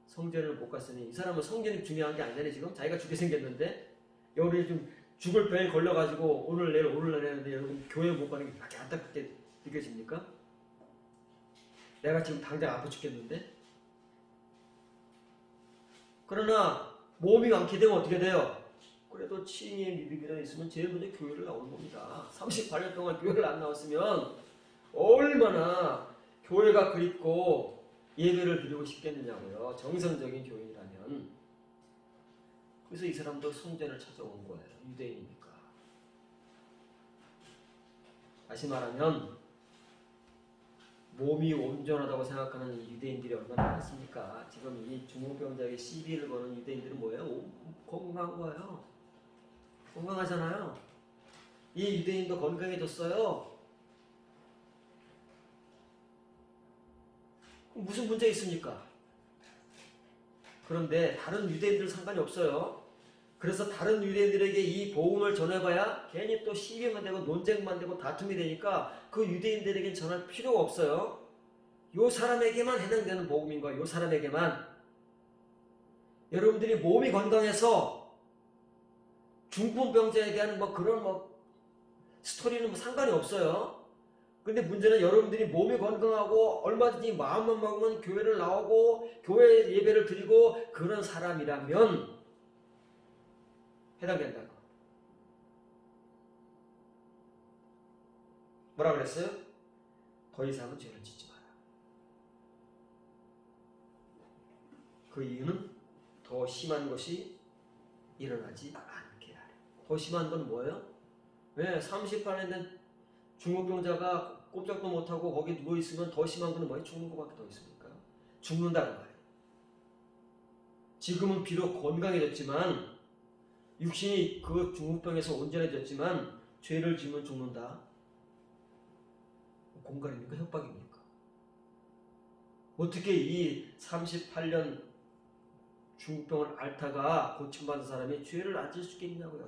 성전을 못 갔으니 이 사람은 성전이 중요한 게 아니잖아요. 지금 자기가 죽게 생겼는데 여기 좀 죽을 병에 걸려가지고 오늘 내일 했는데 여러분 교회 못 가는 게 그렇게 안타깝게 느껴집니까? 내가 지금 당장 아파 죽겠는데? 그러나 몸이 완쾌 되면 어떻게 돼요? 그래도 치인의 믿음이라 있으면 제일 먼저 교회를 나오는 겁니다. 38년 동안 교회를 안 나왔으면 얼마나 교회가 그립고 예배를 드리고 싶겠느냐고요. 정성적인 교인이라면. 그래서 이 사람도 성전을 찾아온 거예요. 유대인이니까. 다시 말하면 몸이 온전하다고 생각하는 유대인들이 얼마나 많습니까? 지금 이 중풍병자에게 시비를 거는 유대인들은 뭐예요? 건강한 거예요. 건강하잖아요. 이 유대인도 건강해졌어요. 무슨 문제 있습니까? 그런데 다른 유대인들은 상관이 없어요. 그래서 다른 유대인들에게 이 복음을 전해봐야 괜히 또 시비만 되고 논쟁만 되고 다툼이 되니까 그 유대인들에게는 전할 필요가 없어요. 요 사람에게만 해당되는 복음인 거예요. 요 사람에게만. 여러분들이 몸이 건강해서 중풍병자에 대한 그런 스토리는 상관이 없어요. 근데 문제는 여러분들이 몸이 건강하고 얼마든지 마음만 먹으면 교회를 나오고 교회 예배를 드리고 그런 사람이라면 해당된다고. 뭐라 그랬어요? 더 이상은 죄를 짓지 마라. 그 이유는 더 심한 것이 일어나지 않게 하려. 더 심한 건 뭐예요? 왜? 38년 된 중풍병자가 꼼짝도 못하고 거기 누워있으면 더 심한 건 뭐예요? 죽는 것밖에 더 있습니까? 죽는다는 말이에요. 지금은 비록 건강해졌지만 육신이 그 중풍병에서 온전해졌지만 죄를 지으면 죽는다. 공갈입니까? 협박입니까? 어떻게 이 38년 중풍병을 앓다가 고침받은 사람이 죄를 안 지을 수 있겠냐고요.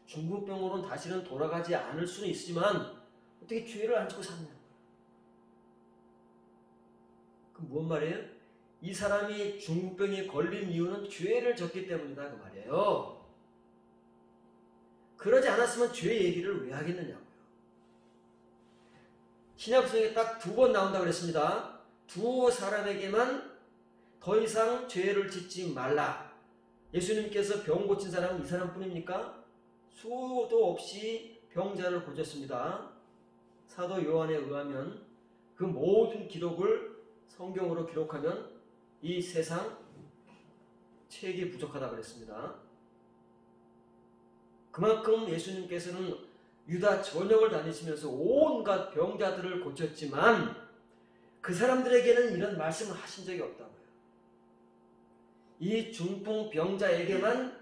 중풍병으로는 다시는 돌아가지 않을 수는 있지만 어떻게 죄를 안 지고 사느냐고요. 그럼 뭔 말이에요? 이 사람이 중풍병에 걸린 이유는 죄를 졌기 때문이다 그 말이에요. 그러지 않았으면 죄 얘기를 왜 하겠느냐고요. 신약성에 딱 2번 나온다고 그랬습니다. 두 사람에게만 더 이상 죄를 짓지 말라. 예수님께서 병 고친 사람은 이 사람뿐입니까? 수도 없이 병자를 고쳤습니다. 사도 요한에 의하면 그 모든 기록을 성경으로 기록하면 이 세상 책이 부족하다고 그랬습니다. 그만큼 예수님께서는 유다 전역을 다니시면서 온갖 병자들을 고쳤지만 그 사람들에게는 이런 말씀을 하신 적이 없다고요. 이 중풍병자에게만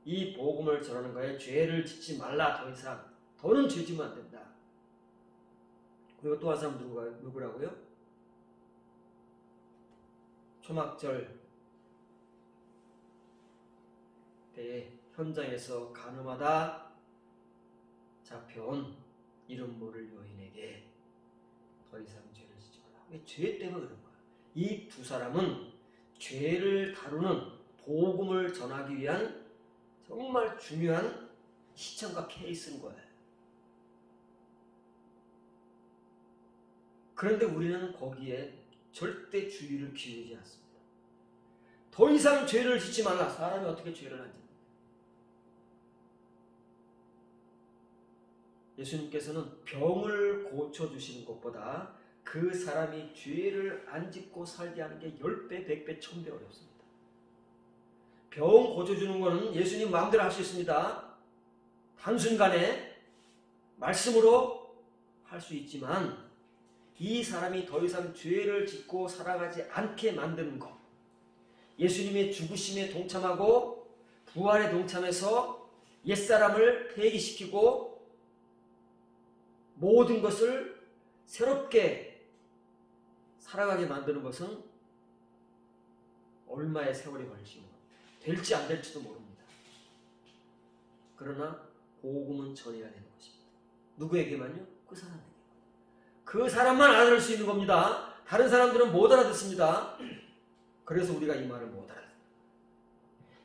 이 복음을 전하는 거예요. 죄를 짓지 말라. 더 이상 더는 죄 지면 안 된다. 그리고 또 한 사람 누구라고요? 초막절 때에 현장에서 간음하다 잡혀온 이름 모를 여인에게 더 이상 죄를 짓지 말라. 왜? 죄 때문에 그런 거야. 이 두 사람은 죄를 다루는 복음을 전하기 위한 정말 중요한 시청과 케이스인 거예요. 그런데 우리는 거기에 절대 주의를 기울이지 않습니다. 더 이상 죄를 짓지 말라. 사람이 어떻게 죄를 하지? 예수님께서는 병을 고쳐주시는 것보다 그 사람이 죄를 안 짓고 살게 하는 게 10배, 100배, 1000배 어렵습니다. 병 고쳐주는 것은 예수님 마음대로 할 수 있습니다. 한순간에 말씀으로 할 수 있지만 이 사람이 더 이상 죄를 짓고 살아가지 않게 만드는 것, 예수님의 죽으심에 동참하고 부활에 동참해서 옛사람을 폐기시키고 모든 것을 새롭게 살아가게 만드는 것은 얼마의 세월이 걸릴지 될지 안 될지도 모릅니다. 그러나 복음은 전해야 되는 것입니다. 누구에게만요? 그 사람에게. 그 사람만 알아들을 수 있는 겁니다. 다른 사람들은 못 알아듣습니다. 그래서 우리가 이 말을 못 알아듣습니다.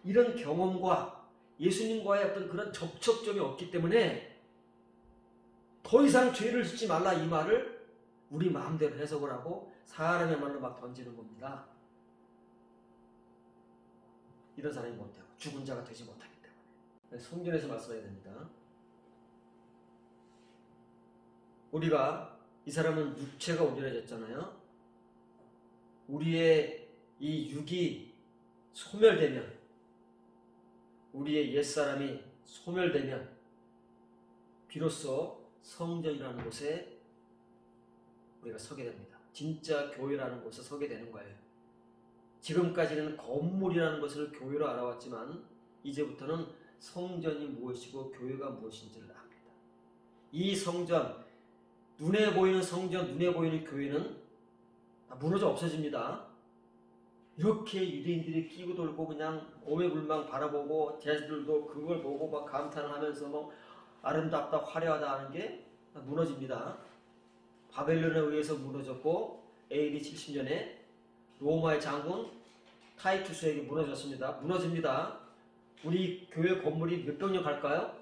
이런 경험과 예수님과의 어떤 그런 접촉점이 없기 때문에 더 이상 죄를 짓지 말라 이 말을 우리 마음대로 해석을 하고 사람의 말로 막 던지는 겁니다. 이런 사람이 못되고 죽은 자가 되지 못하기 때문에 성경에서 말씀해야 됩니다. 우리가 이 사람은 육체가 온전해졌잖아요. 우리의 이 육이 소멸되면, 우리의 옛사람이 소멸되면 비로소 성전이라는 곳에 우리가 서게 됩니다. 진짜 교회라는 곳에 서게 되는 거예요. 지금까지는 건물이라는 것을 교회로 알아왔지만 이제부터는 성전이 무엇이고 교회가 무엇인지를 압니다. 이 성전, 눈에 보이는 성전, 눈에 보이는 교회는 무너져 없어집니다. 이렇게 유대인들이 끼고 돌고 그냥 오매불망 바라보고 제자들도 그걸 보고 막 감탄을 하면서 뭐 아름답다 화려하다 하는 게 무너집니다. 바벨론에 의해서 무너졌고 AD 70년에 로마의 장군 타이투스에게 무너졌습니다. 무너집니다. 우리 교회 건물이 몇백 년 갈까요?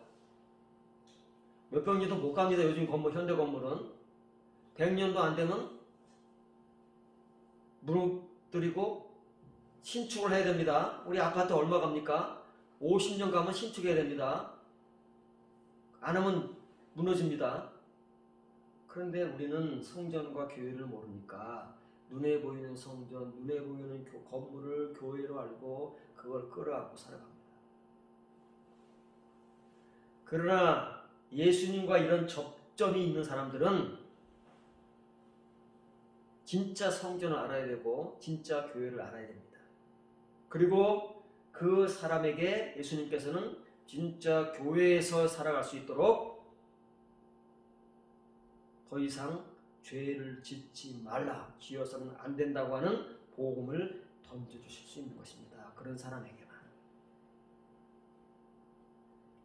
몇백 년도 못 갑니다. 요즘 건물, 현대 건물은 100년도 안 되면 무너뜨리고 신축을 해야 됩니다. 우리 아파트 얼마 갑니까? 50년 가면 신축해야 됩니다. 안 하면 무너집니다. 그런데 우리는 성전과 교회를 모르니까 눈에 보이는 성전, 눈에 보이는 건물을 교회로 알고 그걸 끌어안고 살아갑니다. 그러나 예수님과 이런 접점이 있는 사람들은 진짜 성전을 알아야 되고 진짜 교회를 알아야 됩니다. 그리고 그 사람에게 예수님께서는 진짜 교회에서 살아갈 수 있도록 더 이상 죄를 짓지 말라, 지어서는 안 된다고 하는 복음을 던져주실 수 있는 것입니다. 그런 사람에게만.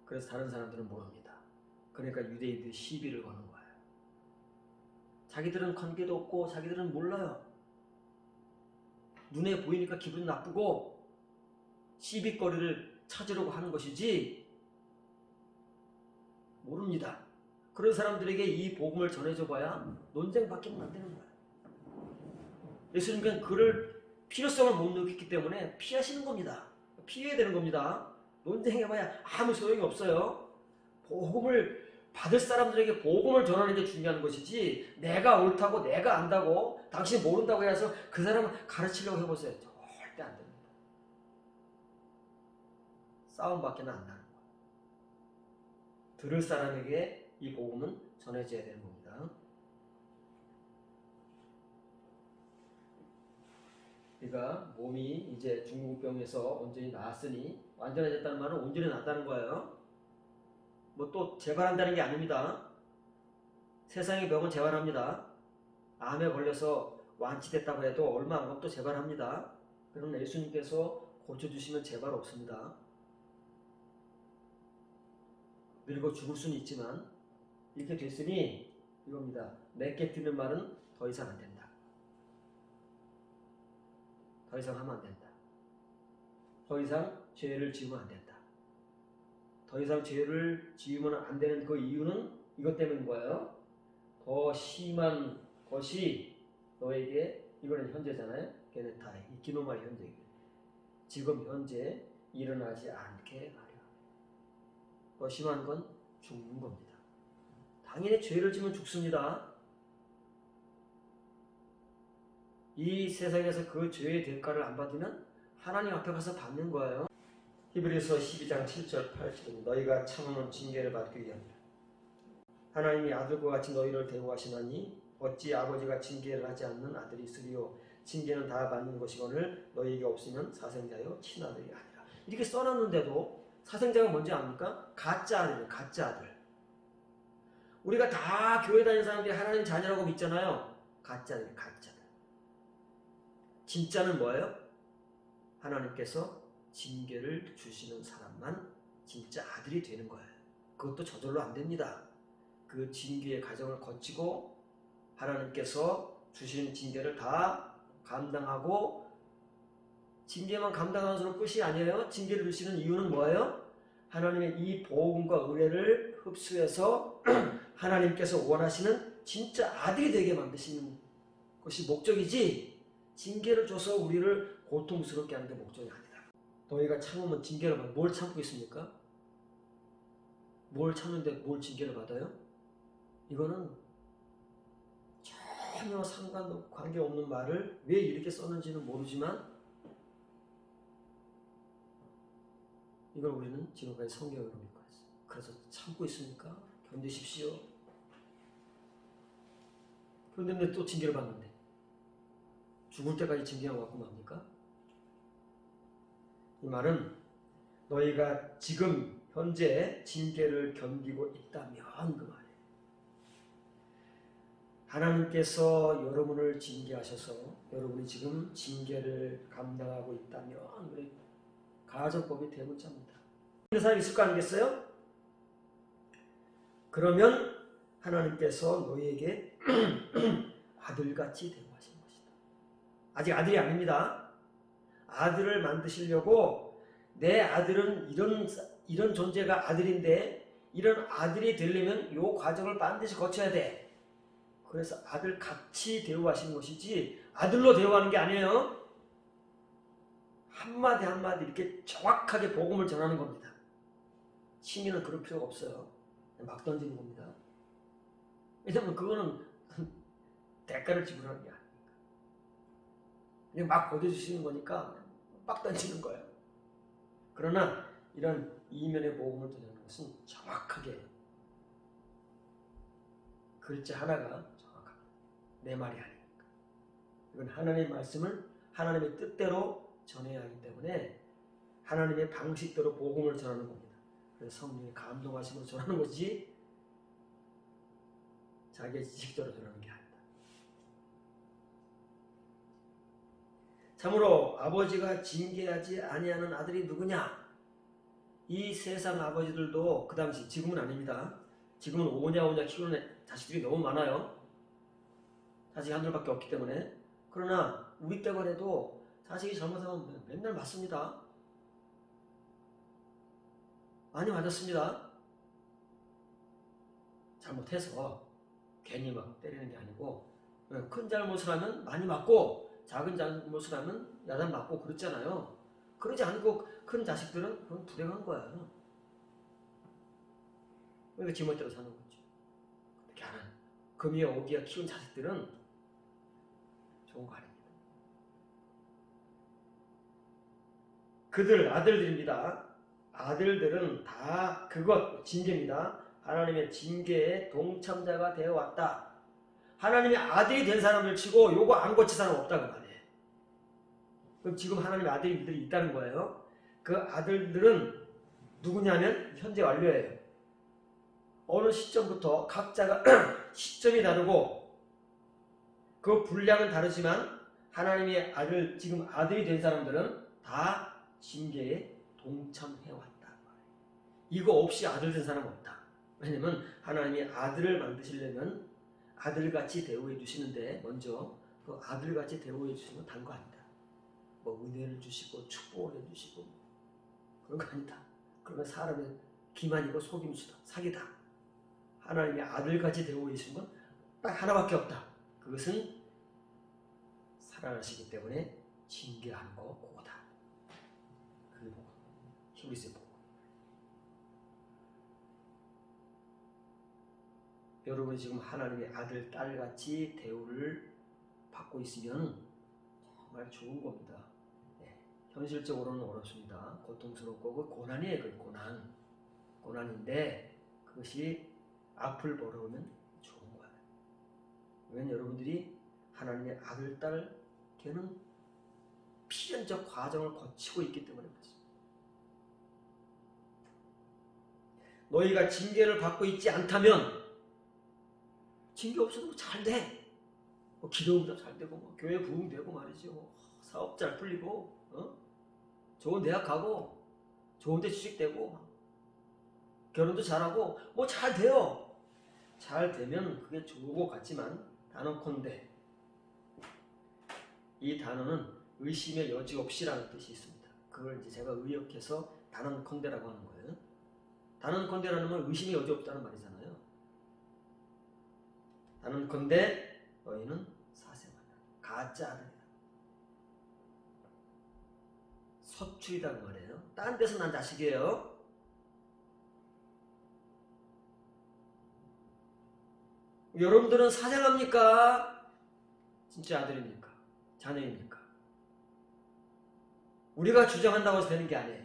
그래서 다른 사람들은 모릅니다. 그러니까 유대인들이 시비를 거는 거예요. 자기들은 관계도 없고 자기들은 몰라요. 눈에 보이니까 기분이 나쁘고 시비거리를 찾으려고 하는 것이지 모릅니다. 그런 사람들에게 이 복음을 전해줘 봐야 논쟁밖에 안 되는 거예요. 예수님께서는 그럴 필요성을 못 느꼈기 때문에 피하시는 겁니다. 피해야 되는 겁니다. 논쟁해봐야 아무 소용이 없어요. 복음을 받을 사람들에게 복음을 전하는 게 중요한 것이지 내가 옳다고 내가 안다고 당신이 모른다고 해서 그 사람을 가르치려고 해보세요. 절대 안 됩니다. 싸움밖에 안 나는 거예요. 들을 사람에게 이 복음은 전해져야 되는 겁니다. 그러니까 몸이 이제 중풍병에서 온전히 나았으니 완전해졌다는 말은 온전히 낫다는 거예요. 뭐 또 재발한다는 게 아닙니다. 세상의 병은 재발합니다. 암에 걸려서 완치됐다고 해도 얼마 안 가면 또 재발합니다. 그러나 예수님께서 고쳐주시면 재발 없습니다. 늙어 죽을 수는 있지만 이렇게 됐으니 이겁니다. 내게 듣는 말은 더 이상 안 된다. 더 이상 하면 안 된다. 더 이상 죄를 지으면 안 된다. 더 이상 죄를 지으면 안 되는 그 이유는 이것 때문인 거예요. 더 심한 것이 너에게, 이거는 현재잖아요. 게네타이, 이 기노마의 현재. 지금 현재 일어나지 않게 하려. 더 심한 건 죽는 겁니다. 당연히 죄를 지면 죽습니다. 이 세상에서 그 죄의 대가를 안 받으면 하나님 앞에 가서 받는 거예요. 히브리서 12장 7절 8절 너희가 참으면 징계를 받기 위함이라. 하나님이 아들과 같이 너희를 대우하시나니 어찌 아버지가 징계를 하지 않는 아들이 있으리요. 징계는 다 받는 것이거늘 너희에게 없으면 사생자여 친아들이 아니라. 이렇게 써놨는데도 사생자가 뭔지 압니까? 가짜 아들이에요. 가짜 아들. 우리가 다 교회 다니는 사람들이 하나님 자녀라고 믿잖아요. 가짜들, 가짜들. 진짜는 뭐예요? 하나님께서 징계를 주시는 사람만 진짜 아들이 되는 거예요. 그것도 저절로 안 됩니다. 그 징계의 과정을 거치고 하나님께서 주신 징계를 다 감당하고, 징계만 감당하는 것으로 끝이 아니에요. 징계를 주시는 이유는 뭐예요? 하나님의 이 복음과 은혜를 흡수해서 하나님께서 원하시는 진짜 아들이 되게 만드시는 것이 목적이지, 징계를 줘서 우리를 고통스럽게 하는 게 목적이 아니다. 너희가 참으면 징계를 받아. 뭘 참고 있습니까? 뭘 참는데 뭘 징계를 받아요? 이거는 전혀 관계없는 말을 왜 이렇게 썼는지는 모르지만 이걸 우리는 지금까지 성경으로 믿고 있어요. 그래서 참고 있습니까? 견디십시오. 그런데 또 징계를 받는데 죽을 때까지 징계를 받고 맙니까? 이 말은 너희가 지금 현재 징계를 견디고 있다면 그 말이에요. 하나님께서 여러분을 징계하셔서 여러분이 지금 징계를 감당하고 있다면 우리 가정법이 대문자입니다. 그런 사람이 있을 거 아니겠어요? 그러면 하나님께서 너희에게 아들같이 대우하신 것이다. 아직 아들이 아닙니다. 아들을 만드시려고 내 아들은 이런 존재가 아들인데 이런 아들이 되려면 이 과정을 반드시 거쳐야 돼. 그래서 아들같이 대우하신 것이지 아들로 대우하는 게 아니에요. 한마디 한마디 이렇게 정확하게 복음을 전하는 겁니다. 시민은 그럴 필요가 없어요. 막 던지는 겁니다. 왜냐면 그거는 대가를 지불하는 게 아니니까. 그냥 막 보여주시는 거니까 막 던지는 거예요. 그러나 이런 이면의 복음을 전하는 것은 정확하게 글자 하나가 정확합니다. 내 말이 아니니까. 이건 하나님의 말씀을 하나님의 뜻대로 전해야 하기 때문에 하나님의 방식대로 복음을 전하는 겁니다. 그래서 성령의 감동하심으로 전하는 거지 자기의 지식대로 전하는 게 아니다. 참으로 아버지가 징계하지 아니하는 아들이 누구냐? 이 세상 아버지들도 그 당시, 지금은 아닙니다. 지금은 오냐 키우는 자식들이 너무 많아요. 자식이 한둘밖에 없기 때문에. 그러나 우리 때만 해도 자식이 잘못하면 맨날 맞습니다. 많이 맞았습니다. 잘못해서 괜히 막 때리는 게 아니고 큰 잘못을 하면 많이 맞고 작은 잘못을 하면 야단 맞고 그렇잖아요. 그러지 않고 큰 자식들은 그건 불행한 거야. 그러니까 지멋대로 사는 거지. 그렇게 하는 금이야 오기야 키운 자식들은 좋은 거 아닙니다. 그들 아들들입니다. 아들들은 다 그것 징계입니다. 하나님의 징계에 동참자가 되어 왔다. 하나님의 아들이 된 사람을 치고 요거 안 고친 사람 없다고 말이에요. 그럼 지금 하나님의 아들들이 있다는 거예요. 그 아들들은 누구냐면 현재 완료예요. 어느 시점부터 각자가 시점이 다르고 그 분량은 다르지만 하나님의 아들, 지금 아들이 된 사람들은 다 징계에 동참해왔다. 이거 없이 아들 된 사람은 없다. 왜냐면 하나님이 아들을 만드시려면 아들같이 대우해 주시는데 먼저 그 아들같이 대우해 주시는 건 다른 거 아니다. 뭐 은혜를 주시고 축복을 해주시고 그런 거 아니다. 그러면 사람의 기만이고 속임수다. 사기다. 하나님의 아들같이 대우해 주시는 건 딱 하나밖에 없다. 그것은 사랑하시기 때문에 징계하는 거 그거다. 그게 복음. 히브리서의 복음. 여러분이 지금 하나님의 아들, 딸같이 대우를 받고 있으면 정말 좋은 겁니다. 네. 현실적으로는 어렵습니다. 고통스럽고 그 고난이에요. 그 고난인데 그것이 앞을 보러오면 좋은 거예요. 왜냐하면 여러분들이 하나님의 아들, 딸 되는 필연적 과정을 거치고 있기 때문에 그렇습니다. 너희가 징계를 받고 있지 않다면 징계 없어도 잘 돼. 뭐 기도도 잘 되고 뭐 교회 부흥되고 말이죠. 뭐 사업 잘 풀리고 좋은 대학 가고 좋은 데 취직되고 결혼도 잘하고 뭐 잘 돼요. 잘 되면 그게 좋은 것 같지만 단언컨대 이 단어는 의심의 여지 없이라는 뜻이 있습니다. 그걸 이제 제가 의역해서 단언컨대라고 하는 거예요. 단언컨대라는 건 의심의 여지 없다는 말이잖아요. 단언컨대 너희는 사생아다. 가짜 아들이다. 서출이라는 말이에요. 딴 데서 난 자식이에요. 여러분들은 사생합니까? 진짜 아들입니까? 자녀입니까? 우리가 주장한다고 해서 되는 게 아니에요.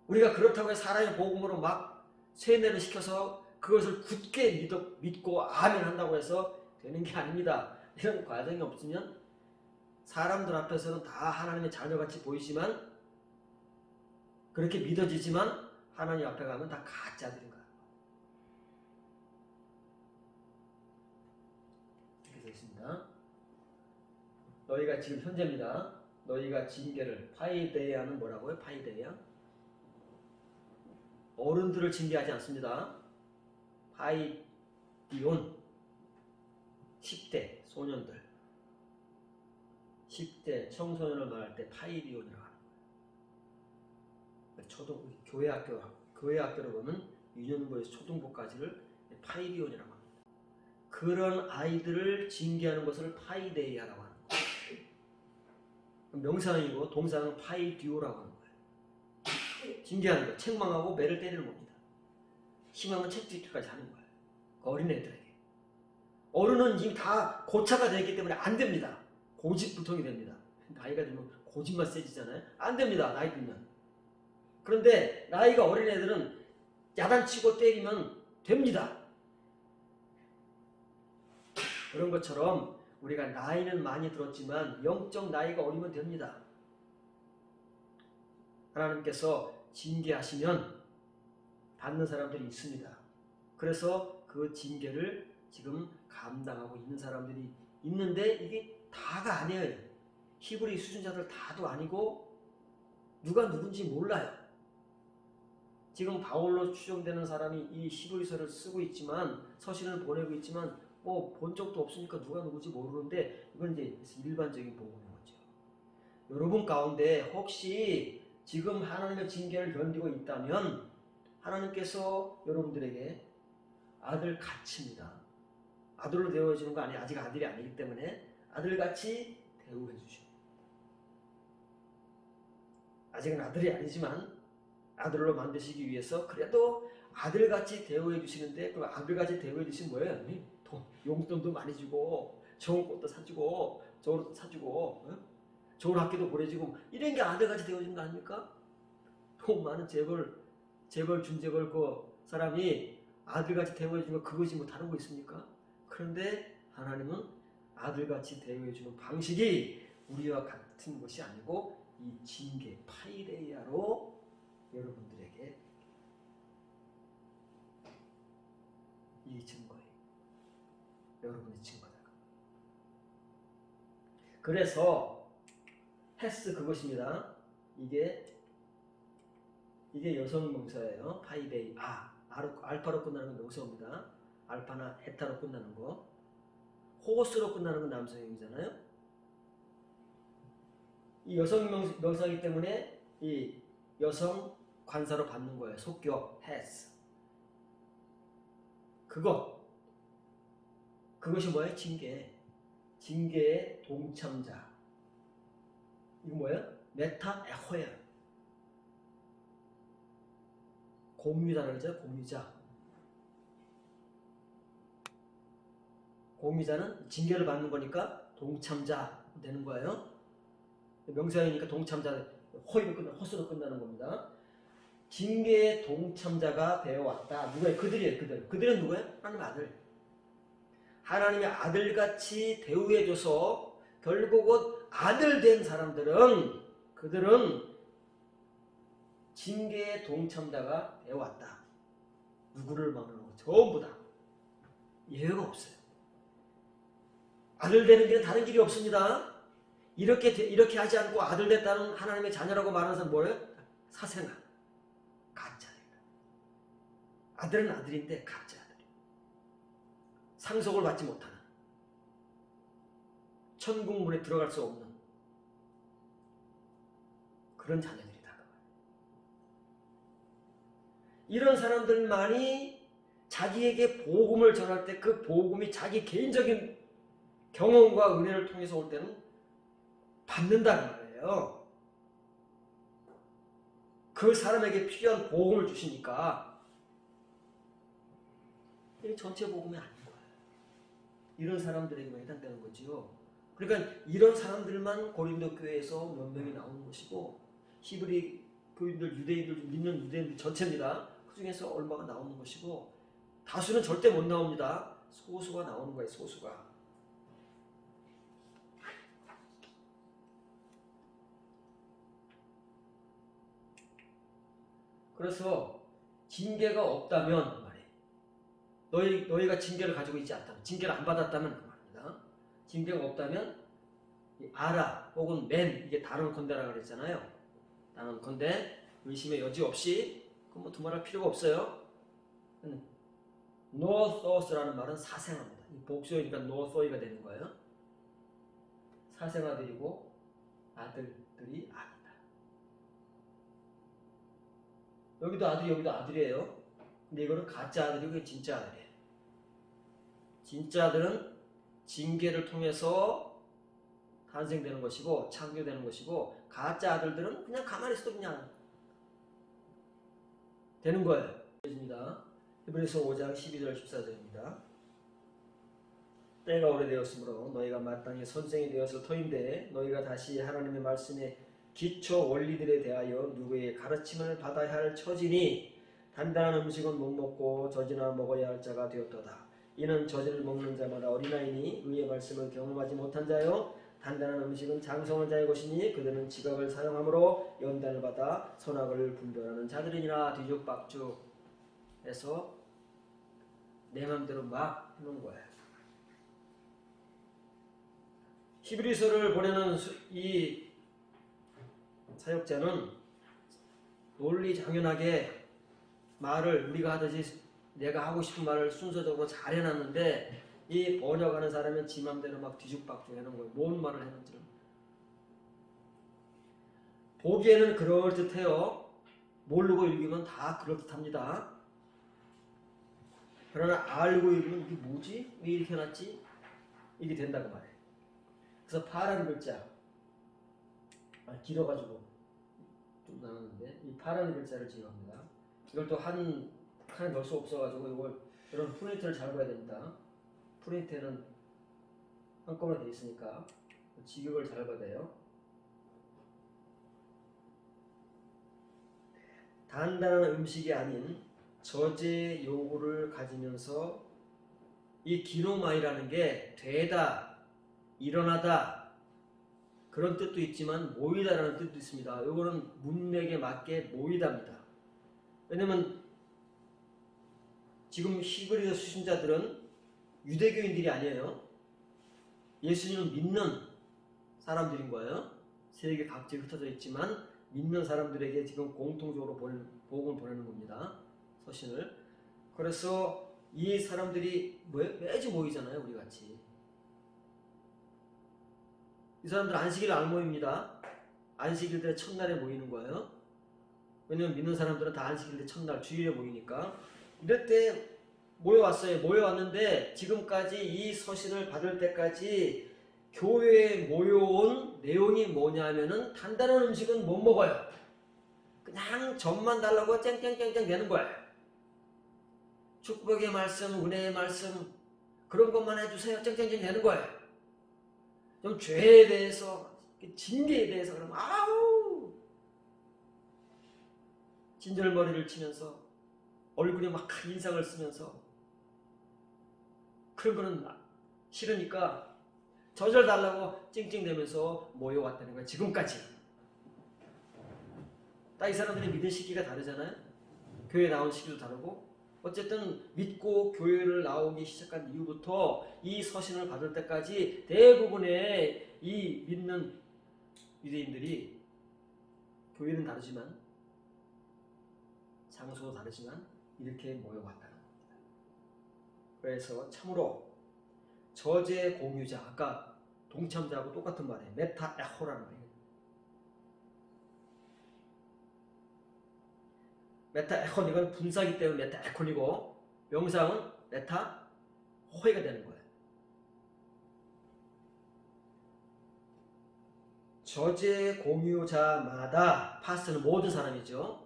우리가 그렇다고 해서 사람의 복음으로 막 세뇌를 시켜서 그것을 굳게 믿고 아멘 한다고 해서 되는 게 아닙니다. 이런 과정이 없으면 사람들 앞에서는 다 하나님의 자녀같이 보이지만 그렇게 믿어지지만 하나님 앞에 가면 다 가짜들인 거야. 이렇게 되어 있습니다. 너희가 지금 현재입니다. 너희가 징계를 파이데이아는 뭐라고요? 파이데이아? 어른들을 징계하지 않습니다. 파이디온 10대 소년들 10대 청소년을 말할 때 파이디온이라고 하는 거예요. 교회 학교로 보면 유년부에서 초등부까지를 파이디온이라고 합니다. 그런 아이들을 징계하는 것을 파이데이아라고 하는 거예요. 명사형이고 동사는 파이듀오라고 하는 거예요. 징계하는 거예요. 책망하고 매를 때리는 겁니다. 심하면 책짓기까지 하는 거예요. 어린애들에게. 어른은 이미 다 고차가 되기 때문에 안 됩니다. 고집부통이 됩니다. 나이가 들면 고집만 세지잖아요. 안 됩니다. 나이 들면. 그런데 나이가 어린 애들은 야단치고 때리면 됩니다. 그런 것처럼 우리가 나이는 많이 들었지만 영적 나이가 어리면 됩니다. 하나님께서 징계하시면 받는 사람들이 있습니다. 그래서 그 징계를 지금 감당하고 있는 사람들이 있는데 이게 다가 아니에요. 히브리 수준자들 다도 아니고 누가 누군지 몰라요. 지금 바울로 추정되는 사람이 이 히브리서를 쓰고 있지만 서신을 보내고 있지만 뭐 본 적도 없으니까 누가 누구지 모르는데 이건 이제 일반적인 복음인 거죠. 여러분 가운데 혹시 지금 하나님의 징계를 견디고 있다면 하나님께서 여러분들에게 아들 같이입니다. 아들로 대우해주는 거 아니에요. 아직 아들이 아니기 때문에 아들같이 대우해 주십니다. 아직은 아들이 아니지만 아들로 만드시기 위해서 그래도 아들같이 대우해 주시는데 그 아들같이 대우해 주시면 뭐예요? 용돈도 많이 주고 좋은 꽃도 사주고 좋은 옷도 사주고 좋은 학교도 보내주고 이런 게 아들같이 대우해주는 거 아닙니까? 돈 많은 재벌 준재벌 그 사람이 아들같이 대우해주는 거 그것이 뭐 다른 거 있습니까? 그런데 하나님은 아들같이 대우해주는 방식이 우리와 같은 것이 아니고 이 징계 파이데이아로 여러분들에게 이 증거예요. 여러분의 증거다. 그래서 헤스 그것입니다. 이게 여성 명사예요. 파이데이 알파로 끝나는 건 명사입니다. 알파나 에타로 끝나는 거. 호스로 끝나는 건 남성형이잖아요. 이 여성 명사이기 때문에 이 여성 관사로 받는 거예요. 속격 has. 그것이 뭐예요? 징계의 동참자. 이거 뭐예요? 메타 에호야. 공유자라고 그러죠? 공유자는 징계를 받는 거니까 동참자 되는 거예요. 명사이니까 동참자 허스로 끝나는 겁니다. 징계의 동참자가 되어왔다. 누구예요? 그들이에요. 그들은 누구예요? 하나님의 아들. 하나님의 아들같이 대우해줘서 결국은 아들 된 사람들은 그들은 징계의 동참자가 되어왔다. 누구를 말하는 전부 다. 예외가 없어요. 아들 되는 길은 다른 길이 없습니다. 이렇게 하지 않고 아들 됐다는 하나님의 자녀라고 말하는 사람은 뭐예요? 사생아. 가짜입니다. 아들은 아들인데 가짜 아들. 상속을 받지 못하는, 천국문에 들어갈 수 없는 그런 자녀들이다. 이런 사람들만이 자기에게 복음을 전할 때 그 복음이 자기 개인적인 경험과 은혜를 통해서 올 때는 받는다는 말이에요. 그 사람에게 필요한 복음을 주시니까 이게 전체 복음이 아닌 거예요. 이런 사람들에게만 해당되는 거지요. 그러니까 이런 사람들만 고린도 교회에서 몇 명이 나오는 것이고 히브리 교인들, 유대인들, 믿는 유대인들 전체입니다. 그 중에서 얼마가 나오는 것이고 다수는 절대 못 나옵니다. 소수가 나오는 거예요. 소수가. 그래서 징계가 없다면 말이에요. 너희가 징계를 가지고 있지 않다면, 징계를 안 받았다면 그 말입니다. 징계가 없다면 아라 혹은 맨, 이게 단언컨대라 그랬잖아요. 단언컨대 의심의 여지 없이, 그럼 뭐 두말할 필요가 없어요. no thought라는 말은 사생아입니다. 복수니까 no thought가 되는 거예요. 사생아들이고 아들들이 아니다. 여기도 아들이, 여기도 아들이에요. 근데 이거는 가짜 아들이고 진짜 아들이에요. 진짜 아들은 징계를 통해서 탄생되는 것이고 창조되는 것이고, 가짜 아들들은 그냥 가만히 있어도 그냥 되는 거예요. 히브리서 5장 12절 14절입니다. 때가 오래되었으므로 너희가 마땅히 선생이 되었을 터인데 너희가 다시 하나님의 말씀의 기초 원리들에 대하여 누구의 가르침을 받아야 할 처지니 단단한 음식은 못 먹고 젖이나 먹어야 할 자가 되었도다. 이는 젖을 먹는 자마다 어린아이니 의의 말씀을 경험하지 못한 자요, 단단한 음식은 장성한 자의 것이니 그들은 지각을 사용함으로 연단을 받아 선악을 분별하는 자들이니라. 뒤죽박죽 해서 내 맘대로 막 해놓은 거예요. 히브리서를 보내는 이 사역자는 논리장연하게 말을 우리가 하듯이 내가 하고 싶은 말을 순서적으로 잘 해놨는데, 이 번역하는 사람은 지 맘대로 막 뒤죽박죽 해놓은 거예요. 뭔 말을 해놓는지는. 보기에는 그럴듯해요. 모르고 읽으면 다 그럴듯합니다. 그러나 알고 읽으면 이게 뭐지? 왜 이렇게 해놨지? 이게 된다고 말해요. 그래서 파란 글자, 길어가지고 좀 나눴는데 이 파란 글자를 지어합니다. 이걸 또 칸에 넣을 수 없어가지고 이걸 여러분 프린트를 잘 봐야 됩니다. 프린트에는 한꺼번에 돼 있으니까 직역을 잘 봐야 돼요. 단단한 음식이 아닌 저제 요구를 가지면서 이 기노마이라는 게 되다, 일어나다 그런 뜻도 있지만 모이다라는 뜻도 있습니다. 이거는 문맥에 맞게 모이다입니다. 왜냐면 지금 히브리서 수신자들은 유대교인들이 아니에요. 예수님을 믿는 사람들인 거예요. 세계 각지에 흩어져 있지만 믿는 사람들에게 지금 공통적으로 복음을 보내는 겁니다. 서신을. 그래서 이 사람들이 매주 모이잖아요. 우리 같이. 이 사람들 안식일 안 모입니다. 안식일 때 첫날에 모이는 거예요. 왜냐면 믿는 사람들은 다 안식일 때 첫날 주일에 모이니까. 이럴 때 모여왔어요. 모여왔는데 지금까지 이 서신을 받을 때까지 교회에 모여온 내용이 뭐냐면은 단단한 음식은 못 먹어요. 그냥 젖만 달라고 쨍쨍쨍쨍 되는 거예요. 축복의 말씀, 은혜의 말씀 그런 것만 해주세요. 쨍쨍쨍 되는 거예요. 좀 죄에 대해서, 징계에 대해서 그러면 아우 진절머리를 치면서 얼굴에 막 인상을 쓰면서 그런 거는 싫으니까 저절 달라고 찡찡대면서 모여왔다는 거예요. 지금까지. 딱 이 사람들이 믿은 시기가 다르잖아요. 교회 나온 시기도 다르고. 어쨌든 믿고 교회를 나오기 시작한 이후부터 이 서신을 받을 때까지 대부분의 이 믿는 유대인들이, 교회는 다르지만 장소도 다르지만 이렇게 모여왔다는 겁니다. 그래서 참으로 저제 공유자, 아까 동참자하고 똑같은 말이에요. 메타 에호라는 거예요. 메타 에콘, 이건 분사기 때문에 메타 에콘이고, 명사은 메타 호이가 되는 거예요. 저제 공유자마다, 파스는 모든 사람이죠.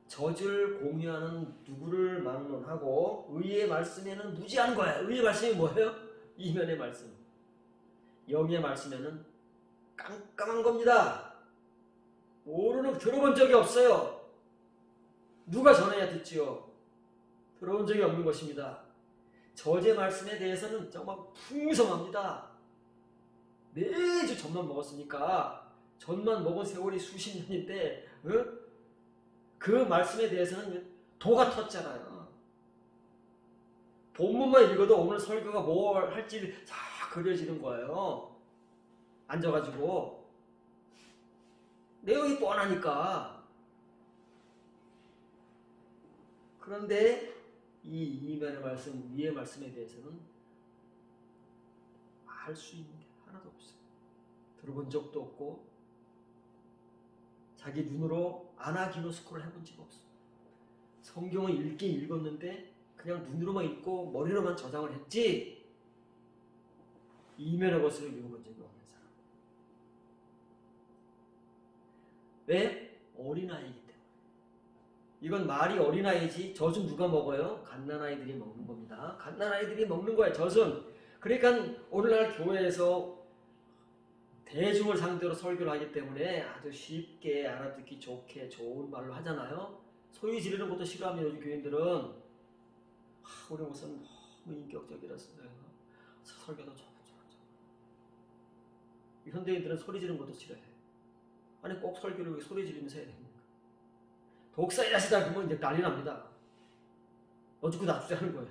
저주를 공유하는 누구를 막론하고 의의 말씀에는 무지한 거예요. 의의 말씀이 뭐예요? 이면의 말씀. 영의 말씀에는 깜깜한 겁니다. 모르는, 들어본 적이 없어요. 누가 전해야 듣지요? 들어본 적이 없는 것입니다. 저제 말씀에 대해서는 정말 풍성합니다. 매주 젖만 먹었으니까, 젖만 먹은 세월이 수십 년인데, 그 말씀에 대해서는 도가 텄잖아요. 본문만 읽어도 오늘 설교가 뭘 할지 다 그려지는 거예요. 앉아가지고. 내용이 뻔하니까. 그런데 이 이면의 말씀, 위의 말씀에 대해서는 알 수 있는 게 하나도 없어요. 들어본 적도 없고, 자기 눈으로 아나기노스코를 해본 적이 없어요. 성경을 읽긴 읽었는데 그냥 눈으로만 읽고 머리로만 저장을 했지, 이면의 것을 읽어본 적이 없는 사람. 왜? 어린아이이기 때문에. 이건 말이 어린아이지, 젖은 누가 먹어요? 갓난아이들이 먹는 겁니다. 갓난아이들이 먹는 거예요, 젖은. 그러니까 오늘날 교회에서 대중을 상대로 설교를 하기 때문에 아주 쉽게 알아듣기 좋게 좋은 말로 하잖아요. 소리 지르는 것도 싫어합니다. 요즘 교인들은. 우리 목사는 너무 인격적이라서 설교도 저만. 현대인들은 소리 지르는 것도 싫어해. 아니 꼭 설교를 왜 소리 지르면서 해야 됩니까? 독사일 하시다 보면 이제 난리 납니다. 어쩌고 납주제 하는 거예요.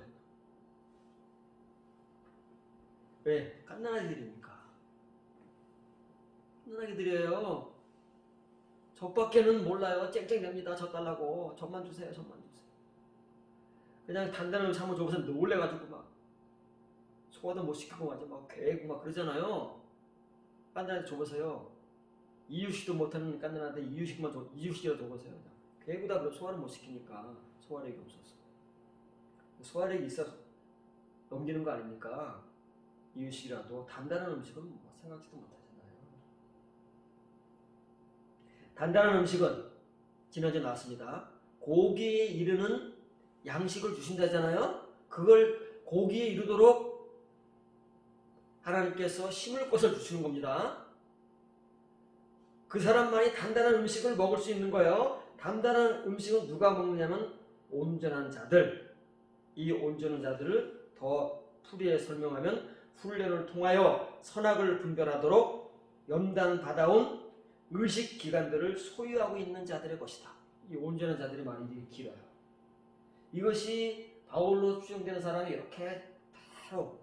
왜? 갓난아이들이니까. 갓난아이들이에요. 젖밖에는 몰라요. 쨍쨍댑니다. 젖 달라고. 젖만 주세요. 그냥 단단한 잠을 줘서 놀래가지고 막 소화도 못 시키고 막 괴고 막 그러잖아요. 깐난한테 줘보세요. 이유식도 못하는 깐난한테 이유식이라도 줘보세요. 괴고다 소화를 못 시키니까. 소화력이 없어서. 소화력이 있어서 넘기는 거 아닙니까? 이유식이라도. 단단한 음식은 뭐 생각지도 못하잖아요. 단단한 음식은 지난주에 나왔습니다. 고기에 이르는 양식을 주신다잖아요. 그걸 고기에 이르도록 하나님께서 심을 것을 주시는 겁니다. 그 사람만이 단단한 음식을 먹을 수 있는 거예요. 단단한 음식은 누가 먹느냐면 온전한 자들. 이 온전한 자들을 더 풀이해 설명하면 훈련을 통하여 선악을 분별하도록 연단받아온 의식기관들을 소유하고 있는 자들의 것이다. 이 온전한 자들의 말이 길어요. 이것이 바울로 추정되는 사람이 이렇게 바로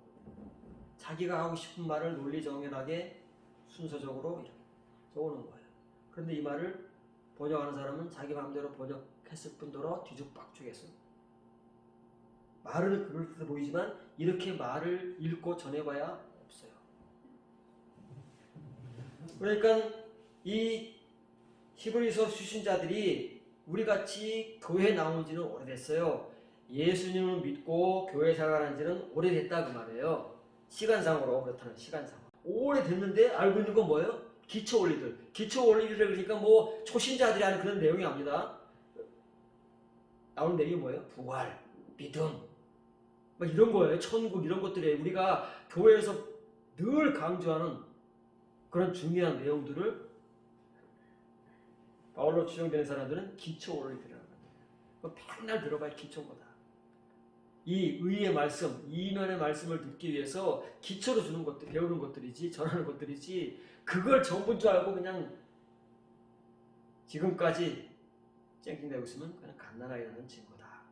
자기가 하고 싶은 말을 논리정연하게 순서적으로 이렇게 적어놓은 거예요. 그런데 이 말을 번역하는 사람은 자기 마음대로 번역했을 뿐더러 뒤죽박죽해서 말은 그럴듯해 보이지만 이렇게 말을 읽고 전해봐야 없어요. 그러니까 이 히브리서 수신자들이 우리같이 교회에 나온 지는 오래됐어요. 예수님을 믿고 교회 생활한 지는 오래됐다 그 말이에요. 시간상으로 그렇다는 시간상으로. 오래됐는데 알고 있는 건 뭐예요? 기초 원리들. 기초 원리들 그러니까 뭐 초신자들이 하는 그런 내용이 아닙니다. 나오는 내용이 뭐예요? 부활, 믿음, 막 이런 거예요. 천국 이런 것들이 우리가 교회에서 늘 강조하는 그런 중요한 내용들을 바울로 추정되는 사람들은 기초 원리들이라는 거예요. 맨날 들어봐야 기초인 거다. 이 의의 말씀, 이면의 말씀을 듣기 위해서 기초로 주는 것들, 배우는 것들이지, 전하는 것들이지, 그걸 전부인 줄 알고 그냥 지금까지 쨍쨍대고 있으면 그냥 갓난아이라는 증거다.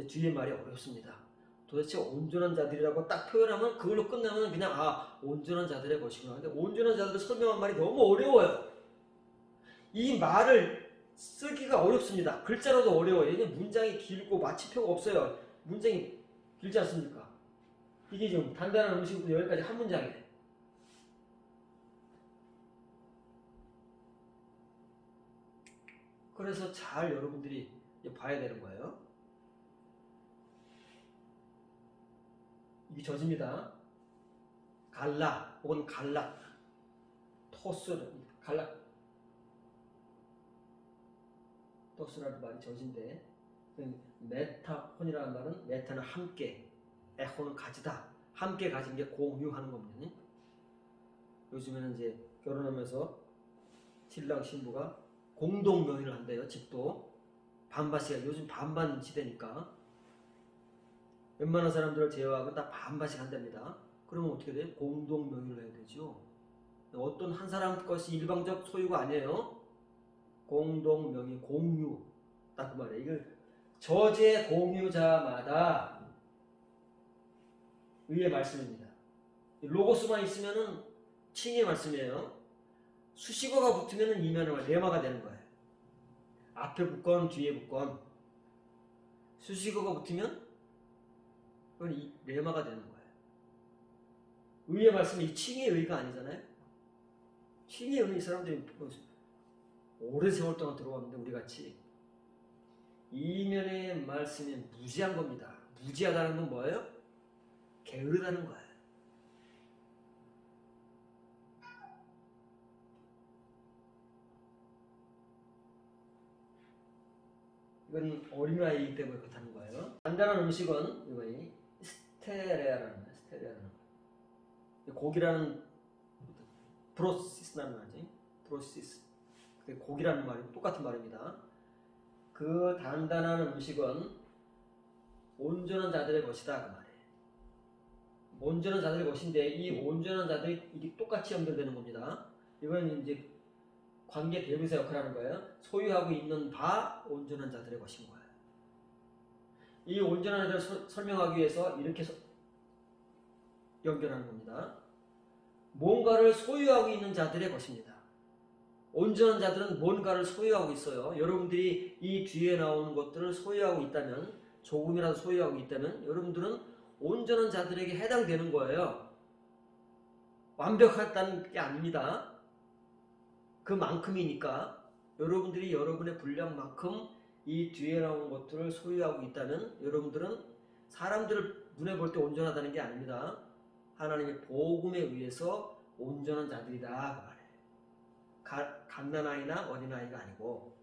뒤에 말이 어렵습니다. 도대체 온전한 자들이라고 딱 표현하면 그걸로 끝나면 그냥 온전한 자들의 것이구나. 근데 온전한 자들을 설명한 말이 너무 어려워요. 이 말을 쓰기가 어렵습니다. 글자로도 어려워요. 이게 문장이 길고 마침표가 없어요. 문장이 길지 않습니까? 이게 좀 단단한 음식부터 여기까지 한 문장이에요. 그래서 잘 여러분들이 봐야 되는 거예요. 이게 젖입니다. 갈라 혹은 갈락, 토스, 갈락, 토스라는 말이 젖인데, 메타혼이라는 말은 메타는 함께, 에혼은 가지다. 함께 가진 게 공유하는 겁니다. 요즘에는 이제 결혼하면서 신랑 신부가 공동 명의를 한대요. 집도 반반씩. 요즘 반반 시대니까 웬만한 사람들을 제외하고 다 반반씩 한답니다. 그러면 어떻게 돼요? 공동 명의를 해야 되죠. 어떤 한 사람 것이 일방적 소유가 아니에요. 공동 명의, 공유. 딱 그 말이에요. 이걸 저제 공유자마다 의의 말씀입니다. 로고스만 있으면은 칭의 말씀이에요. 수식어가 붙으면은 이면어가 레마가 되는 거예요. 앞에 붙건 뒤에 붙건 수식어가 붙으면 그건 이 레마가 되는 거예요. 의의 말씀이 이 칭의 의가 아니잖아요. 칭의 의는 이 사람들이 오랜 세월 동안 들어왔는데 우리같이 이면의 말씀이 무지한 겁니다. 무지하다는 건 뭐예요? 게으르다는 거예요. 이건 어린아이이기 때문에 그렇다는 거예요. 간단한 음식은 이거이 스테레아라는 거예요. 스테레아라는 거예요. 고기라는 브로시스라는 말이지. 브로시스. 고기라는 말이 똑같은 말입니다. 그 단단한 음식은 온전한 자들의 것이다 그 말이에요. 온전한 자들의 것인데 이 온전한 자들이 이게 똑같이 연결되는 겁니다. 이건 이제 관계 대명사 역할을 하는 거예요. 소유하고 있는 바 온전한 자들의 것인 거예요. 이 온전한 자들을 설명하기 위해서 이렇게 연결하는 겁니다. 뭔가를 소유하고 있는 자들의 것입니다. 온전한 자들은 뭔가를 소유하고 있어요. 여러분들이 이 뒤에 나오는 것들을 소유하고 있다면, 조금이라도 소유하고 있다면 여러분들은 온전한 자들에게 해당되는 거예요. 완벽하다는 게 아닙니다. 그만큼이니까 여러분들이 여러분의 분량만큼 이 뒤에 나오는 것들을 소유하고 있다면 여러분들은 사람들을 눈에 볼 때 온전하다는 게 아닙니다. 하나님의 복음에 의해서 온전한 자들이다 그 말이에요. 갓난아이나 어린아이가 아니고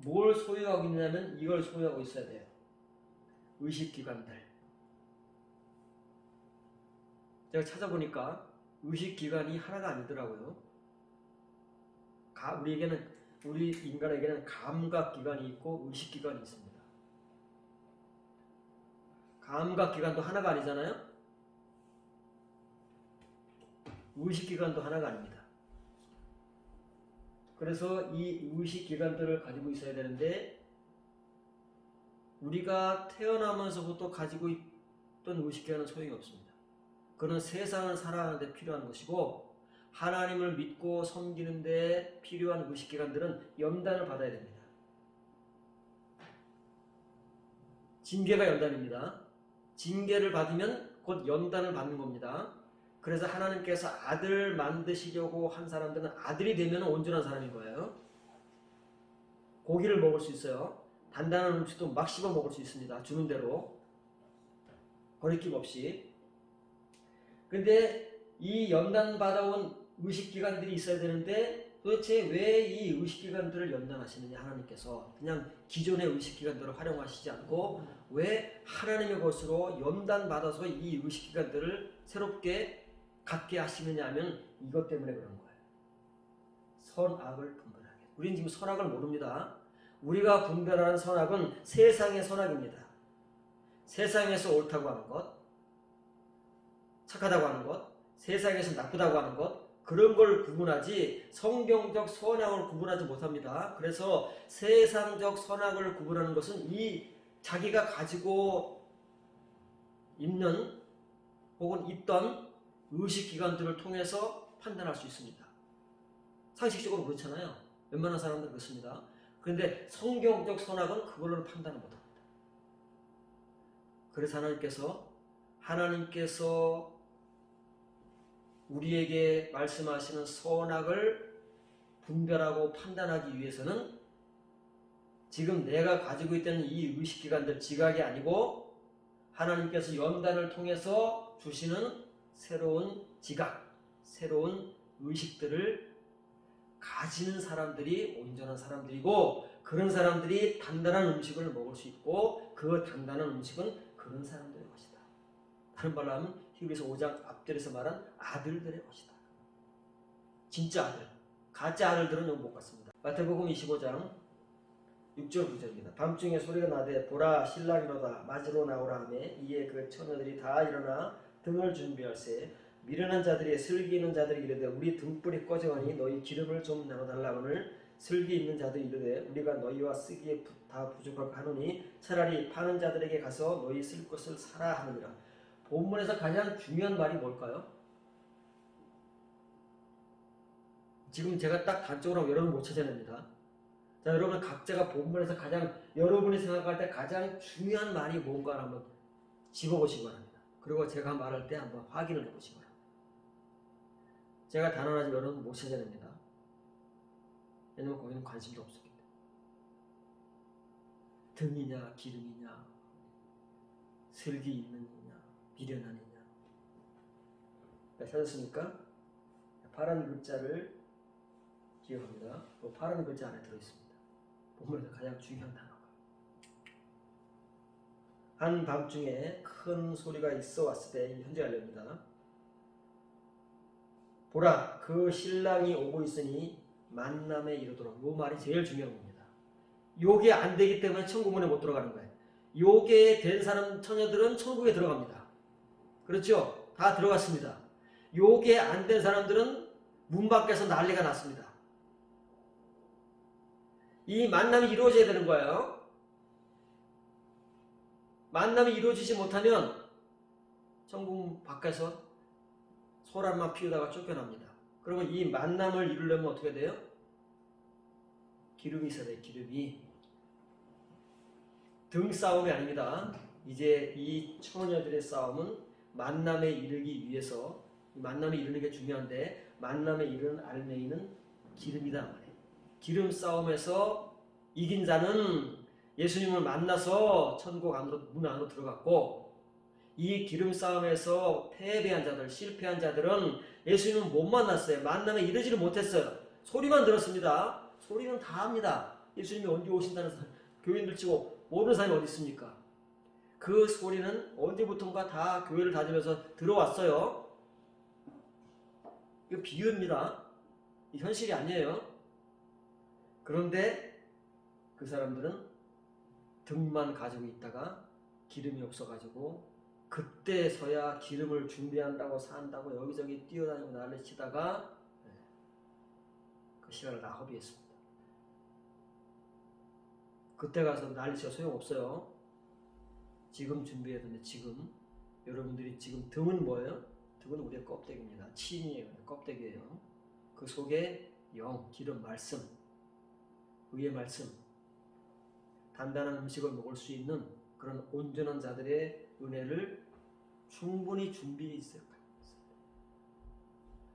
뭘 소유하고 있냐면 이걸 소유하고 있어야 돼요. 의식기관들. 제가 찾아보니까 의식기관이 하나가 아니더라고요. 우리 인간에게는 감각기관이 있고 의식기관이 있습니다. 감각기관도 하나가 아니잖아요. 의식기관도 하나가 아닙니다. 그래서 이 의식기관들을 가지고 있어야 되는데 우리가 태어나면서부터 가지고 있던 의식기관은 소용이 없습니다. 그는 세상을 살아가는 데 필요한 것이고 하나님을 믿고 섬기는 데 필요한 의식기관들은 연단을 받아야 됩니다. 징계가 연단입니다. 징계를 받으면 곧 연단을 받는 겁니다. 그래서 하나님께서 아들 만드시려고 한 사람들은 아들이 되면 온전한 사람인 거예요. 고기를 먹을 수 있어요. 단단한 음식도 막 씹어 먹을 수 있습니다. 주는 대로 거리낌 없이. 근데 이 연단 받아온 의식기관들이 있어야 되는데 도대체 왜 이 의식기관들을 연단하시느냐 하나님께서 그냥 기존의 의식기관들을 활용하시지 않고 왜 하나님의 것으로 연단받아서 이 의식기관들을 새롭게 갖게 하시느냐 하면 이것 때문에 그런 거예요. 선악을 분별하게. 우리는 지금 선악을 모릅니다. 우리가 분별하는 선악은 세상의 선악입니다. 세상에서 옳다고 하는 것, 착하다고 하는 것, 세상에서 나쁘다고 하는 것, 그런 걸 구분하지 성경적 선악을 구분하지 못합니다. 그래서 세상적 선악을 구분하는 것은 이 자기가 가지고 있는 혹은 있던 의식기관들을 통해서 판단할 수 있습니다. 상식적으로 그렇잖아요. 웬만한 사람들은 그렇습니다. 그런데 성경적 선악은 그걸로 판단을 못합니다. 그래서 하나님께서 우리에게 말씀하시는 선악을 분별하고 판단하기 위해서는 지금 내가 가지고 있던 이 의식기관들, 지각이 아니고 하나님께서 연단을 통해서 주시는 새로운 지각, 새로운 의식들을 가지는 사람들이 온전한 사람들이고, 그런 사람들이 단단한 음식을 먹을 수 있고, 그 단단한 음식은 그런 사람들의 것이다. 다른 말로 하면 히브리서 5장 앞절에서 말한 아들들의 것이다. 진짜 아들, 가짜 아들들은 영 못 같습니다. 마태복음 25장 6절 9절입니다. 밤중에 소리가 나되 보라 신랑이로다 맞으러 나오라 하며 이에 그 처녀들이 다 일어나 등을 준비할세 미련한 자들이 슬기 있는 자들이 이르되 우리 등불이 꺼져가니 너희 기름을 좀 나눠달라. 오늘 슬기 있는 자들이 이르되 우리가 너희와 쓰기에 다 부족하고 하노니 차라리 파는 자들에게 가서 너희 쓸 것을 사라 하느니라. 본문에서 가장 중요한 말이 뭘까요? 지금 제가 딱 단적으로 여러분 못 찾아냅니다. 자, 여러분 각자가 본문에서 가장 여러분이 생각할 때 가장 중요한 말이 뭔가 한번 집어보시기 바랍니다. 그리고 제가 말할 때 한번 확인을 해보시기 바랍니다. 제가 단언하지 여러분 못 찾아냅니다. 왜냐면 거기는 관심도 없었기 때문에. 등이냐 기름이냐 슬기 있느냐 미련하느냐. 네, 찾았습니까? 파란 글자를 기억합니다. 그 파란 글자 안에 들어있습니다. 본문에서 가장 중요한 단어가. 한밤중에 큰 소리가 있어 왔을 때 현재 알렵니다. 보라 그 신랑이 오고 있으니 만남에 이르도록. 이 말이 제일 중요한 겁니다. 요게 안 되기 때문에 천국문에 못 들어가는 거예요. 요게 된 사람 처녀들은 천국에 들어갑니다. 그렇죠? 다 들어갔습니다. 요게 안 된 사람들은 문 밖에서 난리가 났습니다. 이 만남이 이루어져야 되는 거예요. 만남이 이루어지지 못하면 천국 밖에서 소란만 피우다가 쫓겨납니다. 그러면 이 만남을 이루려면 어떻게 돼요? 기름이 있어야 돼요. 기름이. 등 싸움이 아닙니다. 이제 이 처녀들의 싸움은 만남에 이르기 위해서, 만남에 이르는 게 중요한데 만남에 이르는 알맹이는 기름이다 말이에요. 기름 싸움에서 이긴 자는 예수님을 만나서 천국 안으로, 문 안으로 들어갔고, 이 기름 싸움에서 패배한 자들, 실패한 자들은 예수님을 못 만났어요. 만남에 이르지를 못했어요. 소리만 들었습니다. 소리는 다 합니다. 예수님이 언제 오신다는 교인들 치고 모르는 사람이 어디 있습니까? 그 소리는 언제부턴가 다 교회를 다니면서 들어왔어요. 이거 비유입니다. 이 현실이 아니에요. 그런데 그 사람들은 등만 가지고 있다가 기름이 없어가지고 그때서야 기름을 준비한다고 산다고 여기저기 뛰어다니고 난리치다가 그 시간을 다 허비했습니다. 그때 가서 난리쳐 소용없어요. 지금 준비해야 되는데 지금 여러분들이 지금 등은 뭐예요? 등은 우리의 껍데기입니다. 침이에요. 껍데기예요. 그 속에 영, 기름, 말씀, 의의 말씀, 단단한 음식을 먹을 수 있는 그런 온전한 자들의 은혜를 충분히 준비해 있어요.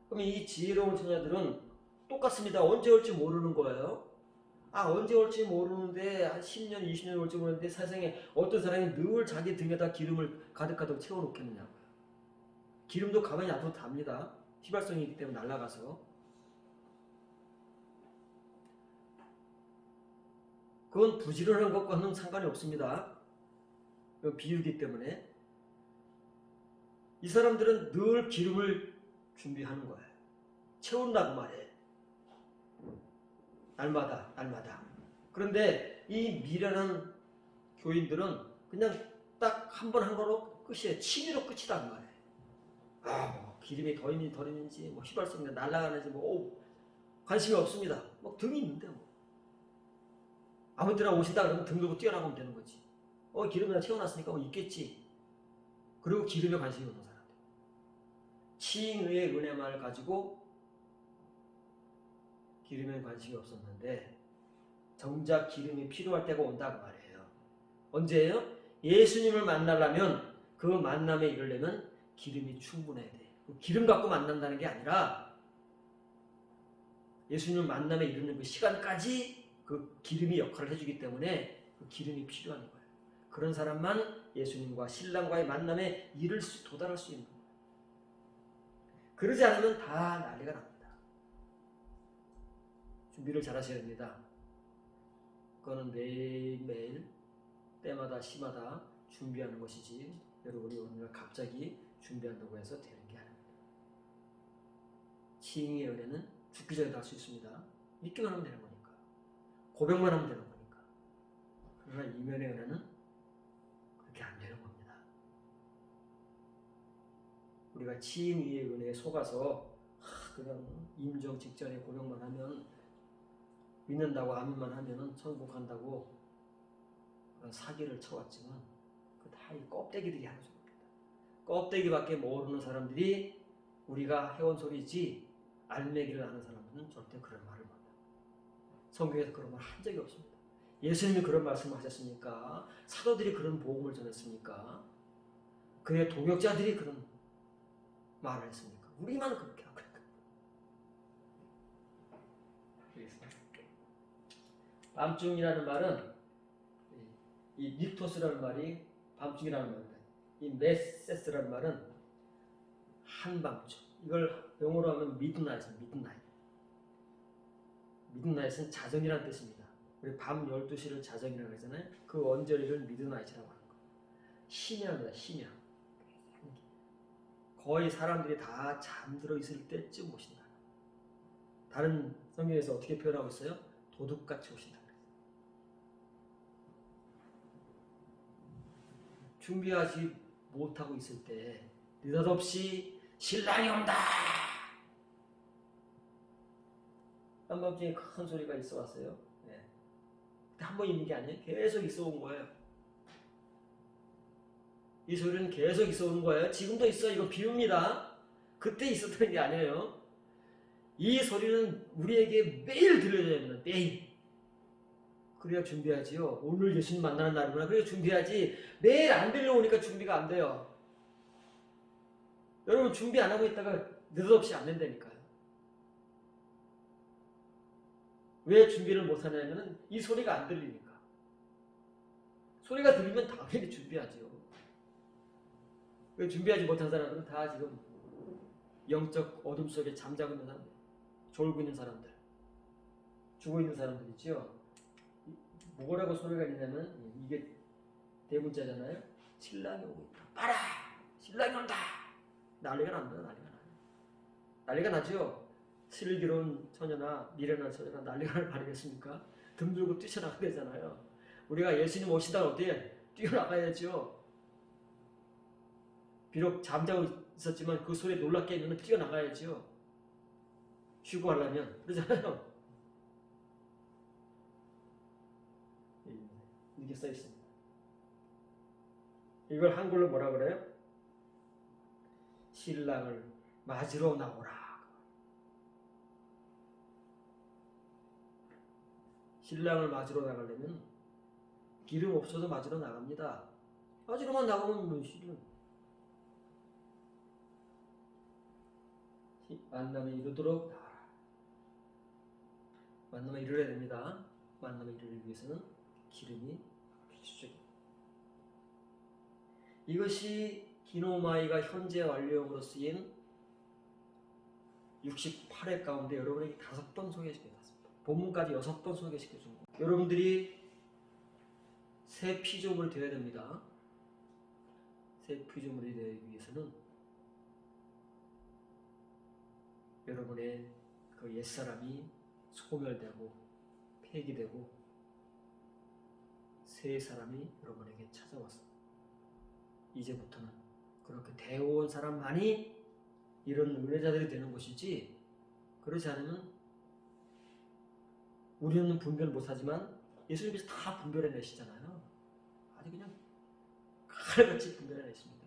그럼 이 지혜로운 처녀들은 똑같습니다. 언제 올지 모르는 거예요. 언제 올지 모르는데 한 10년, 20년 올지 모르는데 세상에 어떤 사람이 늘 자기 등에다 기름을 가득가득 채워놓겠느냐고요. 기름도 가만히 놔둬도 답니다. 휘발성이 있기 때문에 날아가서. 그건 부지런한 것과는 상관이 없습니다. 그건 비유기 때문에. 이 사람들은 늘 기름을 준비하는 거예요. 채운다고 말이에요. 날마다. 그런데 이 미련한 교인들은 그냥 딱 한 번 한 거로 끝이에요. 취미로 끝이다 그 말이에요. 기름이 더 있는지 덜 있는지, 휘발성이 날아가는지 관심이 없습니다. 등이 있는데 아무 때나 오신다 그러면 등 들고 뛰어나가면 되는 거지. 기름이나 채워놨으니까 있겠지. 그리고 기름에 관심이 없는 사람들. 칭의의 은혜만을 가지고 기름에 관심이 없었는데 정작 기름이 필요할 때가 온다 그 말이에요. 언제예요? 예수님을 만나려면 그 만남에 이르려면 기름이 충분해야 돼. 그 기름 갖고 만난다는 게 아니라 예수님을 만남에 이르는 그 시간까지 그 기름이 역할을 해주기 때문에 그 기름이 필요한 거예요. 그런 사람만 예수님과 신랑과의 만남에 도달할 수 있는 거예요. 그러지 않으면 다 난리가 납니다. 준비를 잘 하셔야 됩니다. 그거는 매일매일 때마다 시마다 준비하는 것이지 여러분이 오늘 갑자기 준비한다고 해서 되는 게 아닙니다. 칭의의 은혜는 죽기 전에도 할 수 있습니다. 믿기만 하면 되는 거니까. 고백만 하면 되는 거니까. 그러나 이면의 은혜는 그렇게 안 되는 겁니다. 우리가 칭의의 은혜에 속아서 그냥 임종 직전에 고백만 하면 믿는다고 아멘만 하면 천국한다고 사기를 쳐왔지만 그 다 이 껍데기들이 하는 소리입니다. 껍데기밖에 모르는 사람들이 우리가 해온 소리지 알매기를 아는 사람들은 절대 그런 말을 못해요. 성경에서 그런 말 한 적이 없습니다. 예수님이 그런 말씀을 하셨습니까? 사도들이 그런 복음을 전했습니까? 그의 동역자들이 그런 말을 했습니까? 우리만 그렇게 하고 있습니다. 밤중이라는 말은 이 닉토스라는 말이 밤중이라는 말입니다. 이 메세스라는 말은 한밤중. 이걸 영어로 하면 midnight입니다. midnight은 자정이라는 뜻입니다. 우리 밤 12시를 자정이라고 하잖아요. 그 언저리를 midnight이라고 하는 거예요. 심야입니다. 심야. 거의 사람들이 다 잠들어 있을 때쯤 오신다. 다른 성경에서 어떻게 표현하고 있어요? 도둑같이 오신다. 준비하지 못하고 있을 때 느닷없이 신랑이 온다. 한밤중에 큰 소리가 있어 왔어요. 네. 한 번 있는 게 아니에요. 계속 있어 온 거예요. 이 소리는 계속 있어 온 거예요. 지금도 있어. 이거 비웁니다. 그때 있었던 게 아니에요. 이 소리는 우리에게 매일 들려야 됩니다. 매일. 그래야 준비하지요. 오늘 예수님 만나는 날이구나. 그래야 준비하지. 매일 안 들려오니까 준비가 안 돼요. 여러분 준비 안 하고 있다가 느닷없이 안 된다니까요. 왜 준비를 못 하냐면 이 소리가 안 들리니까. 소리가 들리면 당연히 준비하지요. 준비하지 못한 사람들은 다 지금 영적 어둠 속에 잠자고 있는 사람들, 졸고 있는 사람들, 죽어 있는 사람들이지요. 뭐라고 소리가 있냐면 이게 대문자잖아요. 신랑이 오고 있다. 봐라! 신랑이 온다! 난리가 납니다. 난리가 나죠. 슬기로운 처녀나 미련한 처녀나 난리가 바르겠습니까? 등 들고 뛰쳐나가야 되잖아요. 우리가 예수님 오시다 어디에 뛰어나가야죠. 비록 잠자고 있었지만 그 소리에 놀랍게 하면 뛰어나가야죠. 쉬고 하려면 그러잖아요. 이렇게 써 있습니다. 이걸 한글로 뭐라 그래요? 신랑을 맞으러 나오라. 신랑을 맞으러 나가려면 기름 없어도 맞으러 나갑니다. 맞으러만 나가면 뭐 실은 만남에 이르도록 나가라. 만남에 이르러야 됩니다. 만남에 이르기 위해서는 기름이 필수적입니다. 이것이 기노마이가 현재 완료형으로 쓰인 68회 가운데 여러분에게 5번 소개시켜드렸습니다. 본문까지 6번 소개시켜준 거예요. 여러분들이 새 피조물이 되어야 됩니다. 새 피조물이 되기 위해서는 여러분의 그 옛사람이 소멸되고 폐기되고 새 사람이 여러분에게 찾아왔습니다. 이제부터는 그렇게 되어온 사람만이 이런 은혜자들이 되는 것이지, 그렇지 않으면 우리는 분별 못하지만 예수님께서 다 분별해내시잖아요. 아주 그냥 칼같이 분별해내십니다.